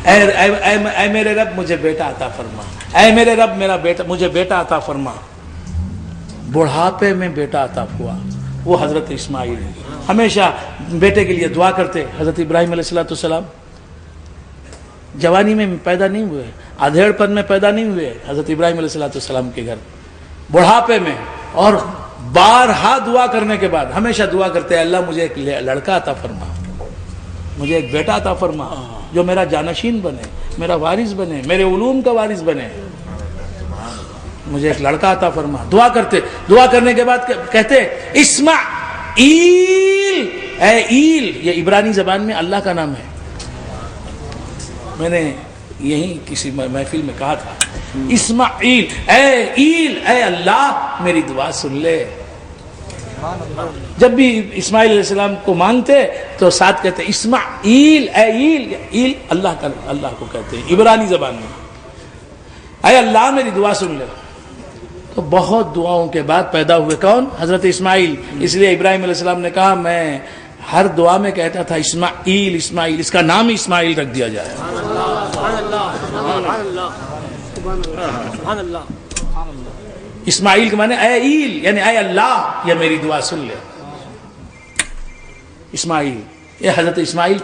اے میرے رب مجھے بیٹا عطا فرما، اے میرے رب میرا بیٹا مجھے بیٹا عطا فرما۔ بڑھاپے میں بیٹا عطا ہوا، وہ حضرت اسماعیل ہمیشہ بیٹے کے لیے دعا کرتے۔ حضرت ابراہیم علیہ السلام جوانی میں پیدا نہیں ہوئے، ادھیڑ پن میں پیدا نہیں ہوئے، حضرت ابراہیم علیہ السلام کے گھر بڑھاپے میں، اور بارہا دعا کرنے کے بعد ہمیشہ دعا کرتے ہیں، اللہ مجھے ایک لڑکا عطا فرما، مجھے ایک بیٹا عطا فرما جو میرا جانشین بنے، میرا وارث بنے، میرے علوم کا وارث بنے، مجھے ایک لڑکا عطا فرما۔ دعا کرتے، دعا کرنے کے بعد کہتے اسماعیل، اے ایل، یہ عبرانی زبان میں اللہ کا نام ہے۔ میں نے یہی کسی محفل میں کہا تھا، اسماعیل، اے ایل، اے اللہ میری دعا سن لے۔ جب بھی اسماعیل علیہ السلام کو مانگتے تو ساتھ کہتے اسماعیل، اے ایل، ایل اللہ کو کہتے ہیں عبرانی زبان میں، اے اللہ میری دعا سن لے۔ تو بہت دعاؤں کے بعد پیدا ہوئے کون؟ حضرت اسماعیل۔ اس لیے ابراہیم علیہ السلام نے کہا میں ہر دعا میں کہتا تھا اسماعیل، اسماعیل، اس کا نام اسماعیل رکھ دیا جائے۔ اسماعیل کے معنی اے ایل، یعنی اے اللہ یہ میری دعا سن لے۔ اسماعیل، یہ حضرت اسماعیل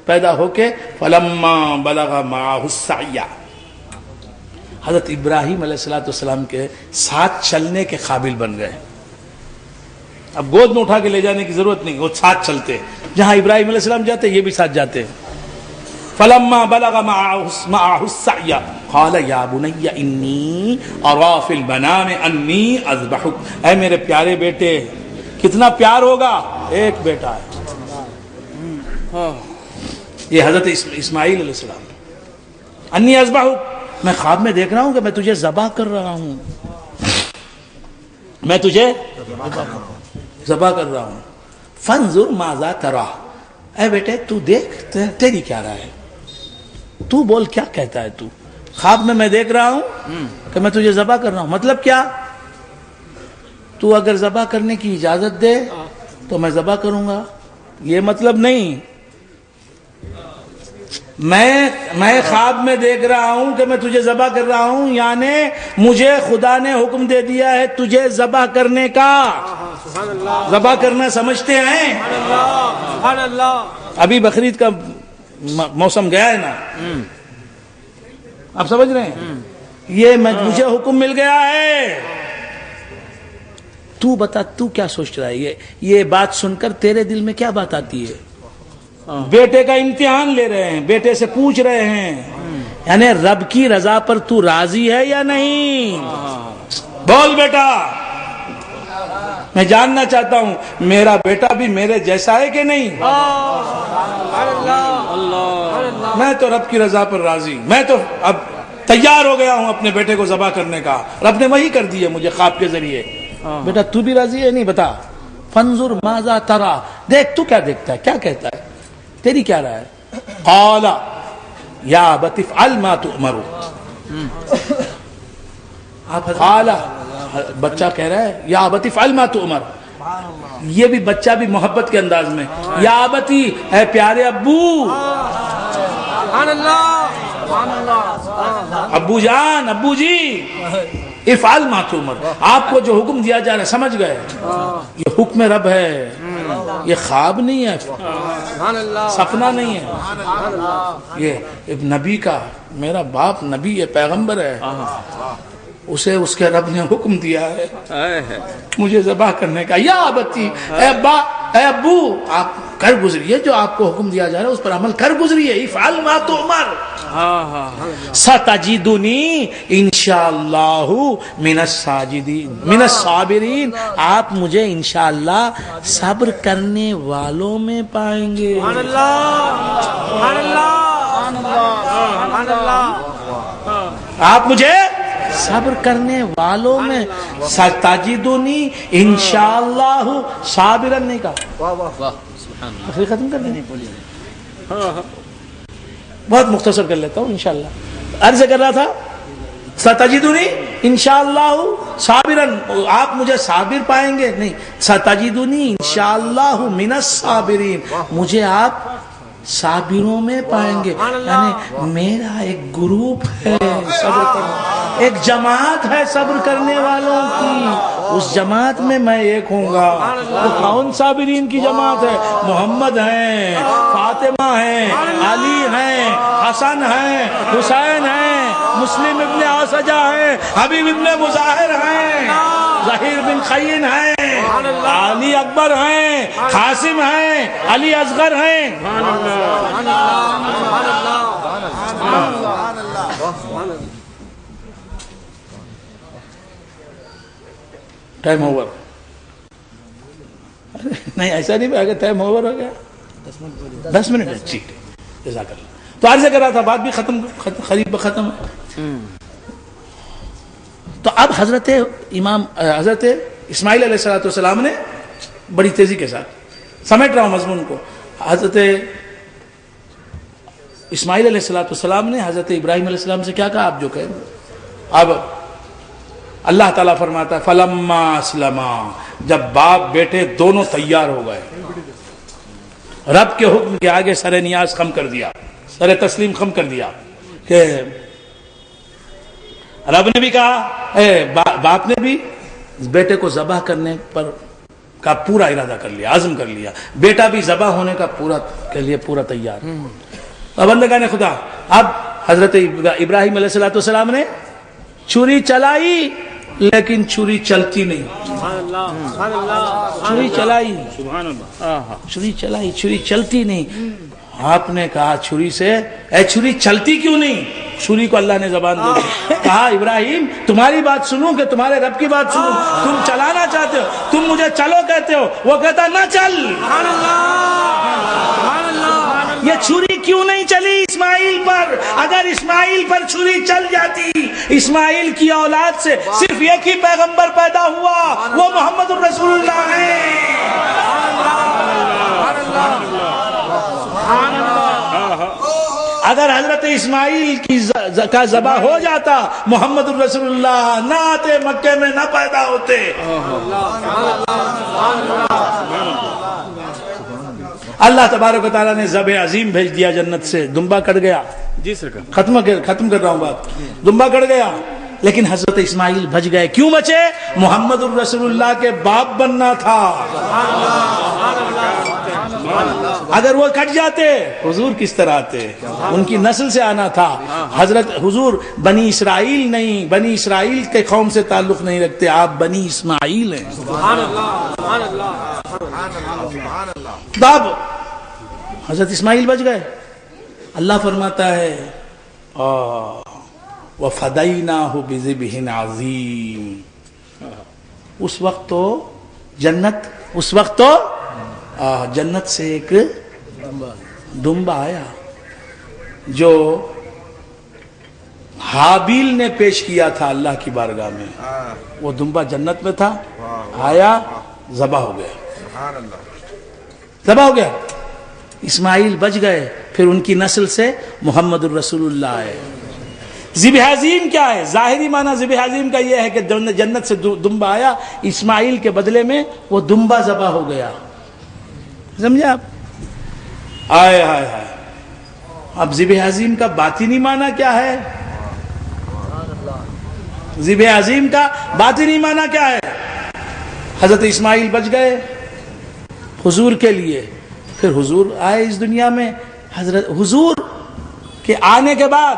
پیدا ہو کے فلما بلغ معہ السعی، حضرت ابراہیم علیہ السلام کے ساتھ چلنے کے قابل بن گئے۔ اب گود میں اٹھا کے لے جانے کی ضرورت نہیں، وہ ساتھ چلتے، جہاں ابراہیم علیہ السلام جاتے یہ بھی ساتھ جاتے۔ فلما بلغ معه السعي قال يا بني انی ارى في المنام انی اذبحك، اے میرے پیارے بیٹے، کتنا پیار ہوگا، ایک بیٹا ہے۔ یہ حضرت اسماعیل علیہ السلام، انی اذبحك، میں خواب میں دیکھ رہا ہوں کہ میں تجھے ذبح کر رہا ہوں، میں تجھے ذبح کر رہا ہوں۔ فانظر ماذا ترى، اے بیٹے تو دیکھ تیری کیا رائے ہے، تو بول کیا کہتا ہے۔ تو خواب میں دیکھ رہا ہوں کہ میں تجھے ذبح کر رہا ہوں، مطلب کیا؟ تو اگر ذبح کرنے کی اجازت دے تو میں ذبح کروں گا، یہ مطلب نہیں۔ میں خواب میں دیکھ رہا ہوں کہ میں تجھے ذبح کر رہا ہوں، یعنی مجھے خدا نے حکم دے دیا ہے تجھے ذبح کرنے کا۔ ذبح کرنا سمجھتے ہیں؟ سبحان اللہ۔ ابھی بقرعید کا موسم گیا ہے نا، آپ سمجھ رہے ہیں؟ یہ مجھے حکم مل گیا ہے۔ تو بتا تو کیا سوچ رہا ہے؟ یہ بات سن کر تیرے دل میں کیا بات آتی ہے؟ بیٹے کا امتحان لے رہے ہیں، بیٹے سے پوچھ رہے ہیں یعنی رب کی رضا پر تو راضی ہے یا نہیں؟ بول بیٹا، میں جاننا چاہتا ہوں میرا بیٹا بھی میرے جیسا ہے کہ نہیں؟ میں تو رب کی رضا پر راضی، میں تو اب تیار ہو گیا ہوں اپنے بیٹے کو ذبح کرنے کا۔ رب نے وہی کر دی ہے مجھے خواب کے ذریعے۔ بیٹا تو بھی راضی ہے؟ نہیں بتا۔ فانظر ماذا ترى، دیکھ تو کیا دیکھتا ہے، کیا کہتا ہے، تیری کیا رائے ہے؟ قال یا ابت افعل ما تؤمر۔ قال بچہ کہہ رہا ہے یا ابت افعل ما تؤمر، یہ بھی بچہ بھی محبت کے انداز میں، یا ابتی، اے پیارے ابو، سبحان اللہ، سبحان اللہ، ابو جان، ابو جی، افعل ما تؤمر، آپ کو جو حکم دیا جا رہا ہے سمجھ گئے، یہ حکم رب ہے، یہ خواب نہیں ہے، سپنا نہیں ہے، یہ نبی کا، میرا باپ نبی ہے، پیغمبر ہے، اسے اس کے رب نے حکم دیا ہے مجھے ذبح کرنے کا۔ یا ابتی، اے ابو، آپ کر گزریے جو آپ کو حکم دیا جا رہا ہے، اس پر عمل کر گزریے۔ افعل ما تؤمر ستجدنی انشاءاللہ من الساجدین من الصابرین، آپ مجھے انشاءاللہ صبر کرنے والوں میں پائیں گے۔ سبحان اللہ، سبحان اللہ، سبحان اللہ، آپ مجھے صبر کرنے والوں میں، ستجدنی انشاءاللہ صابرا نہیں کہا، ختم کر دیں، بہت مختصر کر لیتا ہوں انشاءاللہ۔ عرض کر رہا تھا ستجدنی انشاءاللہ صابرن، آپ مجھے صابر پائیں گے، نہیں، ستجدنی انشاءاللہ من الصابرین، مجھے آپ صابروں میں پائیں گے، یعنی میرا ایک گروپ ہے صبر کرنے، ایک جماعت ہے صبر کرنے والوں کی، اس جماعت میں ایک ہوں گا۔ تو کون صابرین کی جماعت ہے؟ محمد ہیں، فاطمہ ہیں، علی ہیں، حسن ہیں، حسین ہیں، مسلم ابن عاصجہ ہیں، حبیب ابن مظاہر ہیں، ظہیر بن خین ہیں، علی اکبر ہیں، قاسم ہیں، علی اصغر ہیں۔ ٹائم اوور، نہیں ایسا نہیں اگر ٹائم اوور ہو گیا 10 منٹ ہے، ٹھیک ہے، جزاک اللہ۔ تو عرض کر رہا تھا، بات بھی قریب ختم ہے۔ تو اب حضرت اسماعیل علیہ السلام نے بڑی تیزی کے ساتھ سمیٹ رہا ہوں مضمون کو، حضرت اسماعیل علیہ السلام نے حضرت ابراہیم علیہ السلام سے کیا کہا؟ آپ جو کہیں۔ اب اللہ تعالیٰ فرماتا ہے فلما اسلما، جب باپ بیٹے دونوں تیار ہو گئے، رب کے حکم کے آگے سر نیاز خم کر دیا، سر تسلیم خم کر دیا، کہ رب نے بھی کہا، باپ نے بھی بیٹے کو ذبح کرنے پر کا پورا ارادہ کر لیا، عزم کر لیا، بیٹا بھی ذبح ہونے کا کے لیے پورا تیار۔ اب بندگان خدا، اب حضرت ابراہیم علیہ السلام نے چھری چلائی، لیکن چھری چلتی نہیں، چھری چلائی، چھری چلائی، چھری چلتی نہیں۔ آپ نے کہا چھری سے، اے چھری چلتی کیوں نہیں؟ چھری کو اللہ نے زبان دے دی، کہا ابراہیم تمہاری بات سنوں کہ تمہارے رب کی بات سنوں؟ تم چلانا چاہتے ہو، تم مجھے چلو کہتے ہو، وہ کہتا نہ چل۔ یہ چھری کیوں نہیں چلی اسماعیل پر؟ اگر اسماعیل پر چھری چل جاتی، اسماعیل کی اولاد سے صرف ایک ہی پیغمبر پیدا ہوا، وہ محمد الرسول اللہ ہے۔ اگر حضرت اسماعیل کا ذبح ہو جاتا، محمد الرسول اللہ نہ آتے، مکے میں نہ پیدا ہوتے۔ اللہ تبارک و تعالیٰ نے ذبح عظیم بھیج دیا جنت سے، دمبا کٹ گیا. جی سرکار. ختم کر رہا ہوں بات. دمبا کٹ گیا لیکن حضرت اسماعیل بچ گئے. کیوں بچے؟ محمد الرسول اللہ کے باپ بننا تھا. اگر وہ کٹ جاتے حضور کس طرح آتے؟ ان کی نسل سے آنا تھا. حضرت حضور بنی اسرائیل نہیں، بنی اسرائیل کے قوم سے تعلق نہیں رکھتے، آپ بنی اسماعیل ہیں. اب حضرت اسماعیل بچ گئے. اللہ فرماتا ہے وَفَدَيْنَاهُ بِذِبْحٍ عَظِيمٍ. اس وقت تو جنت سے ایک دمبا آیا جو حابیل نے پیش کیا تھا اللہ کی بارگاہ میں. وہ دمبا جنت میں تھا، آیا ذبح ہو گیا. اسماعیل بچ گئے. پھر ان کی نسل سے محمد الرسول اللہ آئے. ذبح عظیم کیا ہے؟ ظاہری معنی ذبح عظیم کا یہ ہے کہ جنت سے دمبا آیا، اسماعیل کے بدلے میں وہ دمبا ذبح ہو گیا. سمجھے آپ؟ آئے. اب ذبح عظیم کا باطنی معنی کیا ہے؟ ذبح عظیم کا باطنی معنی کیا ہے؟ حضرت اسماعیل بچ گئے حضور کے لیے. پھر حضور آئے اس دنیا میں. حضور کے آنے کے بعد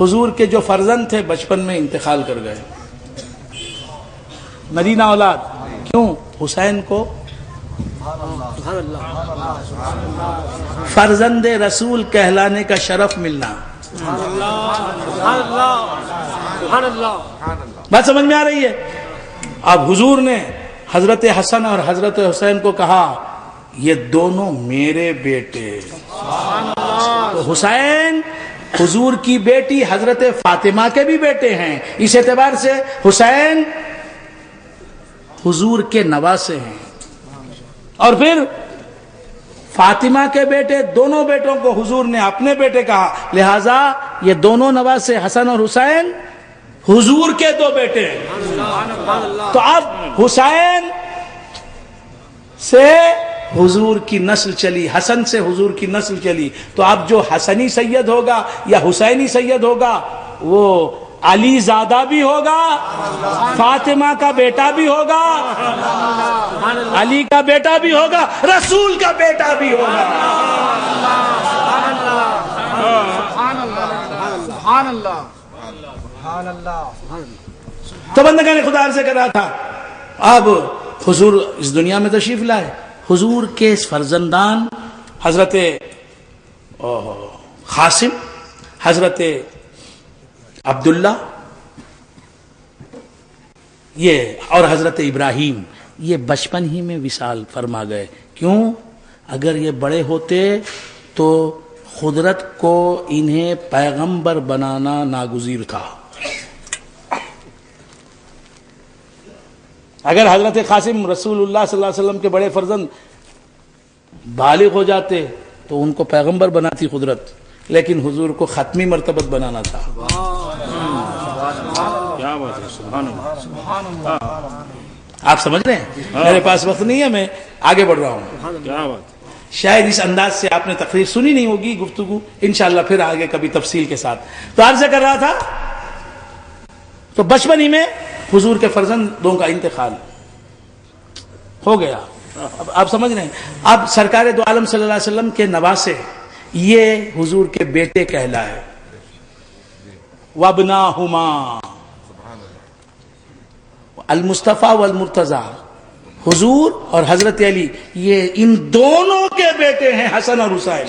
حضور کے جو فرزند تھے بچپن میں انتقال کر گئے. نرینہ اولاد. کیوں؟ حسین کو فرزند رسول کہلانے کا شرف ملنا. بات سمجھ میں آ رہی ہے؟ اب حضور نے حضرت حسن اور حضرت حسین کو کہا یہ دونوں میرے بیٹے. تو حسین حضور کی بیٹی حضرت فاطمہ کے بھی بیٹے ہیں. اس اعتبار سے حسین حضور کے نواسے ہیں. اور پھر فاطمہ کے بیٹے، دونوں بیٹوں کو حضور نے اپنے بیٹے کہا. لہذا یہ دونوں نواسے حسن اور حسین حضور کے دو بیٹے ہیں. تو اب حسین سے حضور کی نسل چلی، حسن سے حضور کی نسل چلی. تو اب جو حسنی سید ہوگا یا حسینی سید ہوگا وہ علی زادہ بھی ہوگا، فاطمہ کا بیٹا بھی ہوگا، علی کا بیٹا بھی ہوگا، رسول کا بیٹا بھی ہوگا. تو بندگان خدا عرض کر رہا تھا اب حضور اس دنیا میں تشریف لائے. حضور کے فرزندان حضرت قاسم، حضرت عبداللہ یہ اور حضرت ابراہیم یہ بچپن ہی میں وصال فرما گئے. کیوں؟ اگر یہ بڑے ہوتے تو قدرت کو انہیں پیغمبر بنانا ناگزیر تھا. اگر حضرت قاسم رسول اللہ صلی اللہ علیہ وسلم کے بڑے فرزند بالغ ہو جاتے تو ان کو پیغمبر بناتی قدرت، لیکن حضور کو ختمی مرتبت بنانا تھا. آپ سمجھ رہے ہیں؟ میرے پاس وقت نہیں ہے، میں آگے بڑھ رہا ہوں. شاید اس انداز سے آپ نے تقریر سنی نہیں ہوگی، گفتگو انشاءاللہ پھر آگے کبھی تفصیل کے ساتھ. تو عرض کر رہا تھا تو بچپن ہی میں حضور کے فرزندوں کا انتقال ہو گیا. اب آپ سمجھ رہے ہیں؟ اب سرکار دو عالم صلی اللہ علیہ وسلم کے نواسے یہ حضور کے بیٹے کہلائے. وابناہما المصطفیٰ والمرتضیٰ، حضور اور حضرت علی یہ ان دونوں کے بیٹے ہیں حسن اور حسین.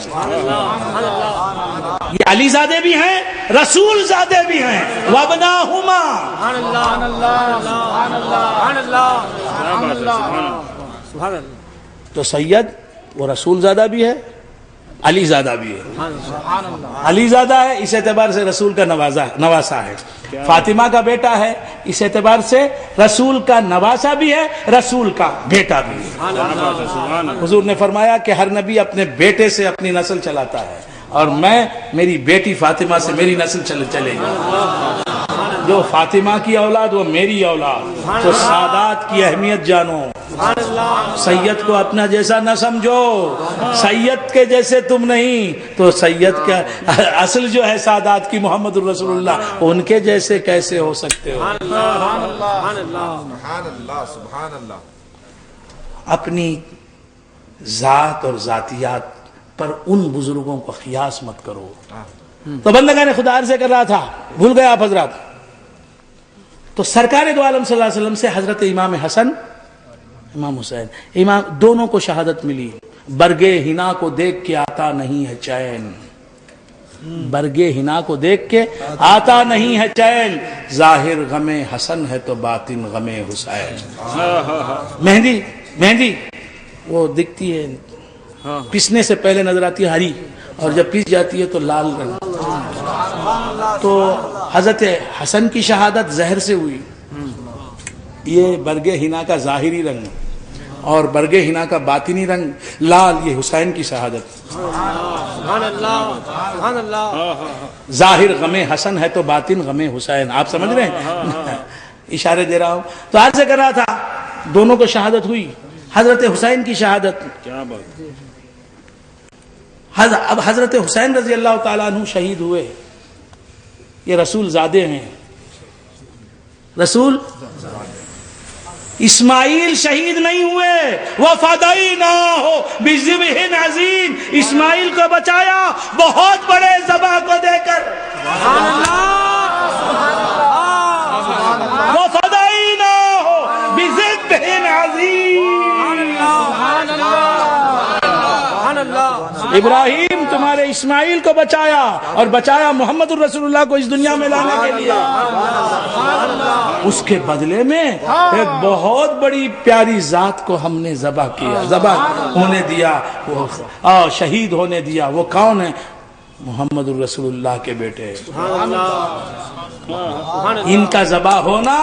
یہ علی زادے بھی ہیں، رسول زادے بھی ہیں. وابناہما، تو سید وہ رسول زادہ بھی ہے، علی زادہ بھی ہے. علی زادہ ہے اس اعتبار سے رسول کا نواسا ہے. فاطمہ کا بیٹا ہے اس اعتبار سے رسول کا نواسا بھی ہے، رسول کا بیٹا بھی ہے. حضور نے فرمایا کہ ہر نبی اپنے بیٹے سے اپنی نسل چلاتا ہے اور میں میری بیٹی فاطمہ سے میری نسل چلے گی. جو فاطمہ کی اولاد وہ میری اولاد. تو سادات کی اہمیت جانو. سید کو اپنا جیسا نہ سمجھو، سید کے جیسے تم نہیں تو سید کا اصل جو ہے سادات کی محمد الرسول اللہ، ان کے جیسے کیسے ہو سکتے ہو؟ سبحان اللہ سبحان اللہ. اپنی ذات اور ذاتیات پر ان بزرگوں کو قیاس مت کرو. تو بندگان خدا عرض کر رہا تھا، بھول گئے آپ حضرات، تو سرکار دو عالم صلی اللہ علیہ وسلم سے حضرت امام حسن امام حسین امام دونوں کو شہادت ملی. برگے ہنا کو دیکھ کے آتا نہیں ہے چین، برگے ہنا کو دیکھ کے آتا نہیں ہے چین، ظاہر غم حسن ہے تو باطن غم حسین. مہندی وہ دکھتی ہے پیسنے سے پہلے نظر آتی ہے ہری، اور جب پیس جاتی ہے تو لال رنگ. تو حضرت حسن کی شہادت زہر سے ہوئی. یہ برگے ہنا کا ظاہری رنگ اور برگے ہنا کا باطنی رنگ لال، یہ حسین کی شہادت. ظاہر غم حسن ہے تو باطن غم حسین. آپ سمجھ رہے ہیں؟ اشارے دے رہا ہوں. تو آج سے کر رہا تھا، دونوں کو شہادت ہوئی. حضرت حسین کی شہادت، کیا بات. اب حضرت حسین رضی اللہ تعالیٰ عنہ شہید ہوئے. یہ رسول زادے ہیں، رسول اسماعیل شہید نہیں ہوئے. وَفَدَيْنَاهُ بِذِبْحٍ عَظِيمٍ، اسماعیل کو بچایا بہت بڑے ذبح کو دے کر. وَفَدَيْنَاهُ بِذِبْحٍ عَظِيمٍ. ابراہیم تمہارے اسماعیل کو بچایا، اور بچایا محمد الرسول اللہ کو اس دنیا میں لانے کے لیے. اس کے بدلے میں ایک بہت بڑی پیاری ذات کو ہم نے ذبح کیا، ذبح ہونے دیا، شہید ہونے دیا. وہ کون ہے؟ محمد الرسول اللہ کے بیٹے. ان کا ذبح ہونا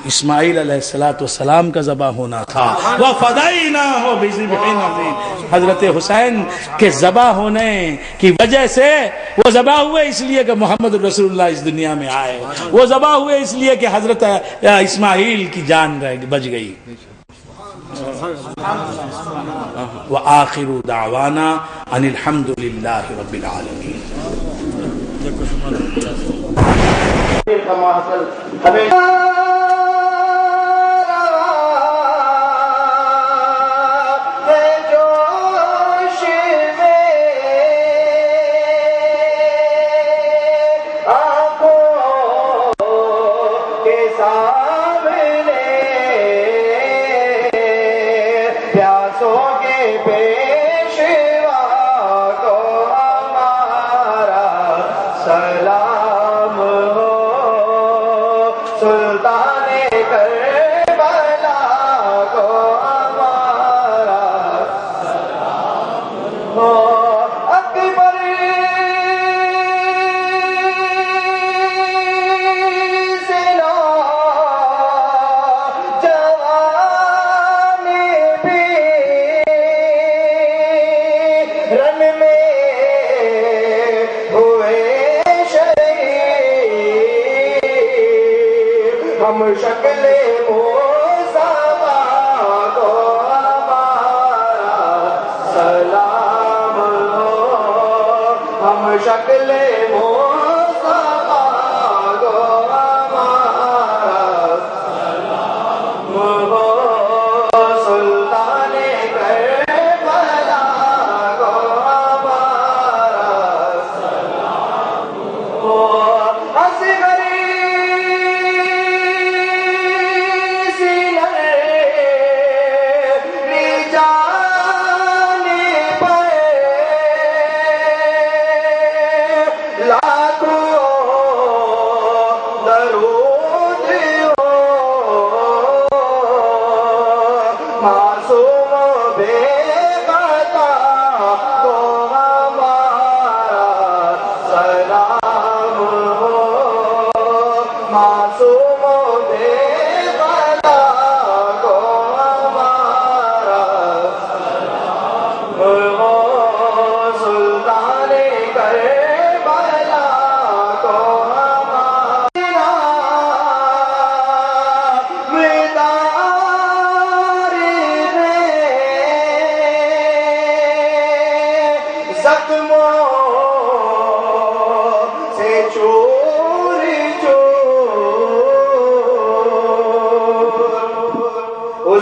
اسماعیل علیہ السلام کا ذبح ہونا تھا. وَفَدَيْنَاهُ بِذِبْحٍ عَظِيمٍ. حضرت حسین کے ذبح ہونے کی وجہ سے وہ ذبح ہوئے اس لیے کہ محمد الرسول اللہ اس دنیا میں آئے. وہ ذبح ہوئے اس لیے کہ حضرت اسماعیل کی جان بچ گئی. وَآخِرُ دَعْوَانَا أَنِ الْحَمْدُ لِلَّهِ رَبِّ الْعَالَمِينَ.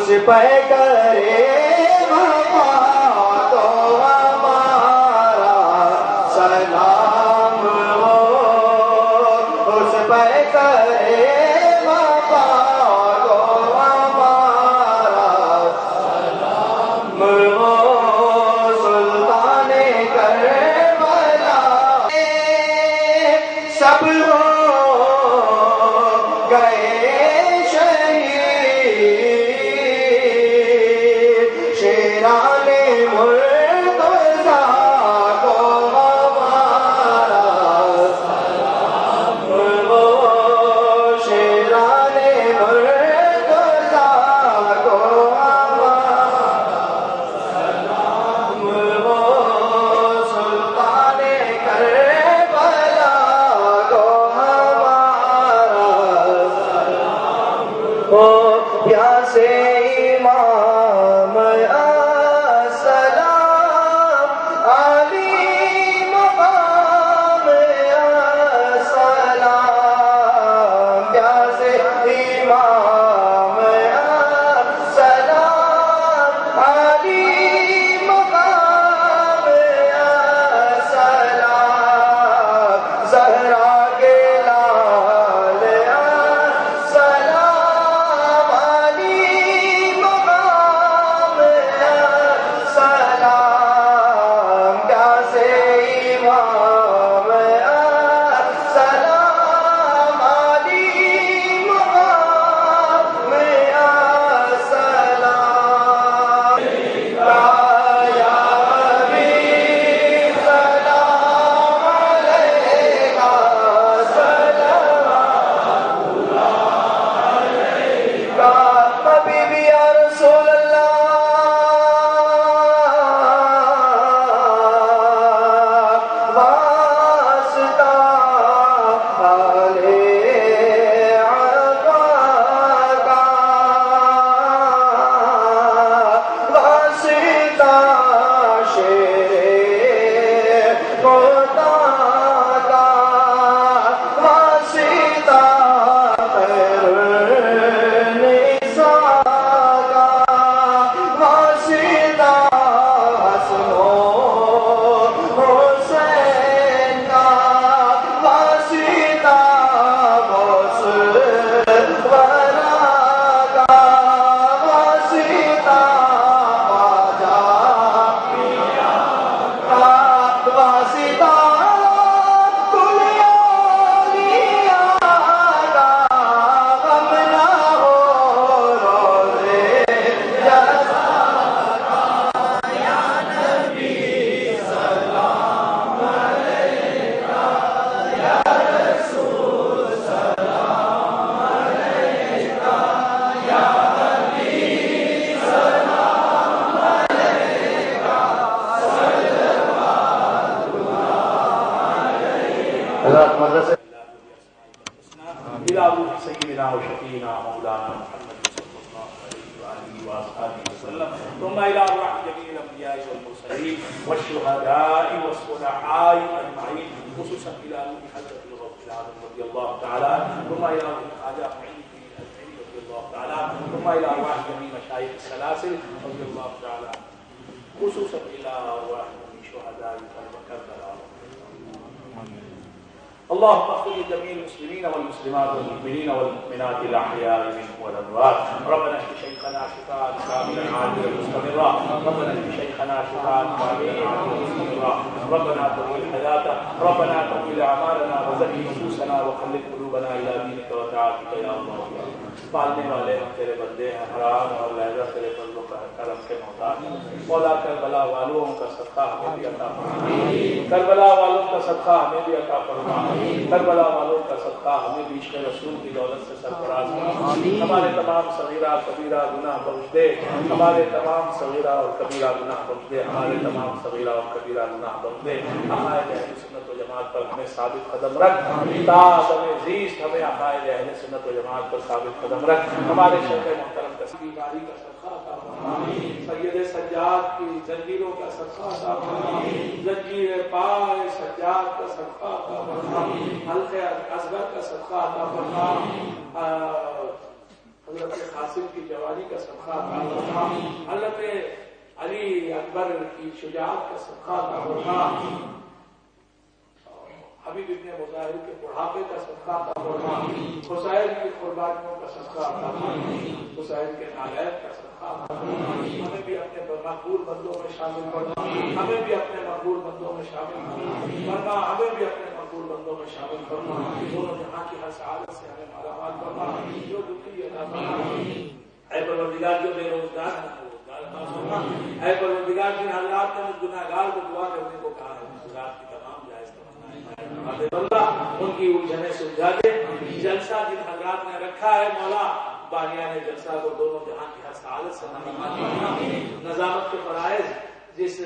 اس پہ کرے وفا تو ہمارا سلام ہو، اس پہ کرے وفا تو ہمارا سلام ہو، سلطان کربلا سب ہو گئے شیران مرتضیٰ کو ہمارا سلام ہو، شیران مرتضیٰ کو ہمارا سلام ہو، سلطان کربلا کو ہمارا سلام ہو، پیاسے امام السلام علی مقام السلام، پیاسے امام السلام علی مقام السلام، زہرا کے لال السلام علی مقام السلام، پیاسے امام السلام علی مقام السلام، یا حبیب سلام علیکہ حبیبی یا رسول اللہ، واسطہ آل آقا کا، واسطہ شیر خدا کا، واسطہ خیر النساء کا، واسطہ حسن و حسین کا، واسطہ غوث ورا کا، واسطہ خواجہ کا، واسطہ کل اولیاء کا، غم نہ ہو روزے جزا کا، یا نبی سلام علیکہ، یا رسول سلام علیکہ، یا حبیب سلام علیکہ، صلوات مدرسے إلى روح سيدنا وشفينا مولانا محمد صلى الله عليه وآله وأصحابه وسلم، ثم إلى روح جميع الأنبياء والمرسلين والشهداء والصلحاء أجمعين، خصوصا إلى روح حضرة الغوث الأعظم رضي الله تعالى عنه، ثم إلى روح خواجة معين الدين الأزهري رضي الله تعالى عنه، ثم إلى روح جميع مشايخ السلاسل رضي الله تعالى عنه، خصوصا إلى روح شهداء كربلاء. اللهم اغفر لجميع المسلمين والمسلمات والمؤمنين والمؤمنات الاحياء منهم والاموات. ربنا اشف شيخنا شفاء كاملا عاجلا مستمرا، ربنا اشف شيخنا شفاء كاملا عاجلا مستمرا، ربنا طول حياته، ربنا طول اعمالنا وزكي نفوسنا وخلد قلوبنا الى دينك وطاعتك يا الله. پالنے والے ہم تیرے بندے ہیں، حرام اور لہذا تیرے فضل و کرم کے محتاج. مولا کربلا والوں کا صدقہ ہمیں بھی عطا فرما، کربلا والوں کا صدقہ ہمیں بھی عطا فرما، کربلا والوں کا صدقہ ہمیں بھی عشق رسول کی دولت سے سرفراز فرما. ہمارے تمام صغیرہ کبیرہ گناہ بخش دے، ہمارے تمام صغیرہ اور کبیرہ گناہ بخش دے، ہمارے تمام صغیرہ اور کبیرہ گناہ بخش دے. عقائد اہل سنت و جماعت پر ہمیں ثابت قدم رکھ، تا ہمیں زیست ہمیں عقائد اہل سنت و جماعت پر ثابت قدم رکھ. ہمارے شیخ محترم تصویر باری کا صدقہ عطا فرما، سید سجاد کی زنجیروں کا صدقہ عطا فرما، زنجیر پائے سجاد کا صدقہ عطا فرما، حلقہ اصغر کا صدقہ عطا فرما، حضرت قاسم کی جوانی کا صدقہ عطا فرما، حضرت علی اکبر کی شجاعت کا صدقہ عطا فرما، حبیب ابن مظاہر کے بڑھاپے کا صدقہ عطا فرما، حسین کی قربانیوں کا صدقہ عطا فرما، حسین کے نالائق کا صدقہ عطا فرما، ہمیں بھی اپنے مقبول بندوں میں شامل کرنا، ہمیں بھی اپنے مقبول بندوں میں شامل کرنا، ہمیں بھی اپنے مقبول بندوں میں شامل کرنا، دونوں جہاں کی ہر سعادت سے ہمیں مالا مال کرنا، جو دکھی عطا فرما، اے پروردگار جو بے روزگار ہیں روزگار عطا فرما، اے پروردگار جن حضرات نے مجھ گناہگار کو دعا کرنے کو کہا ہے حضرات کی تمام جائز اللہ ان کی الجھنیں سلجھا دے، جلسہ جن حضرات نے رکھا ہے مولا بانیان جلسہ کو دونوں جہاں کی ہر سعادت سے نظامت کے فرائض جس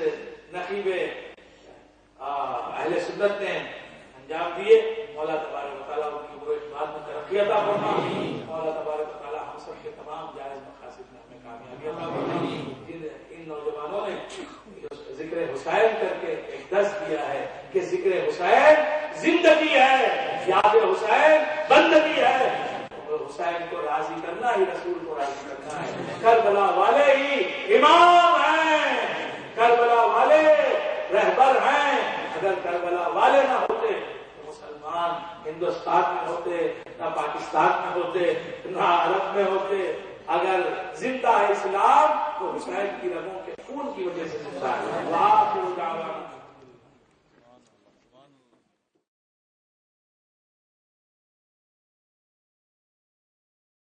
نقیب اہل سنت نے انجام دیے، مولا تبارک و تعالیٰ ان کی برے اعتماد میں ترقی عطا فرما، مولا تبارک و تعالیٰ ہم سب کے تمام جائز مقاصد میں ہمیں کامیابی عطا فرما۔ ان نوجوانوں نے ذکر حسین کر کے ایک درس دیا ہے کہ ذکر حسین زندگی ہے، یاد حسین بندگی ہے، حسین کو راضی کرنا ہی رسول کو راضی کرنا ہے۔ کربلا والے ہی امام ہیں، کربلا والے رہبر ہیں، اگر کربلا والے نہ ہوتے تو مسلمان ہندوستان میں ہوتے نہ پاکستان میں ہوتے نہ عرب میں ہوتے۔ اگر زندہ ہے اسلام تو حسین کی رگوں کے خون کی وجہ سے زندہ ہے۔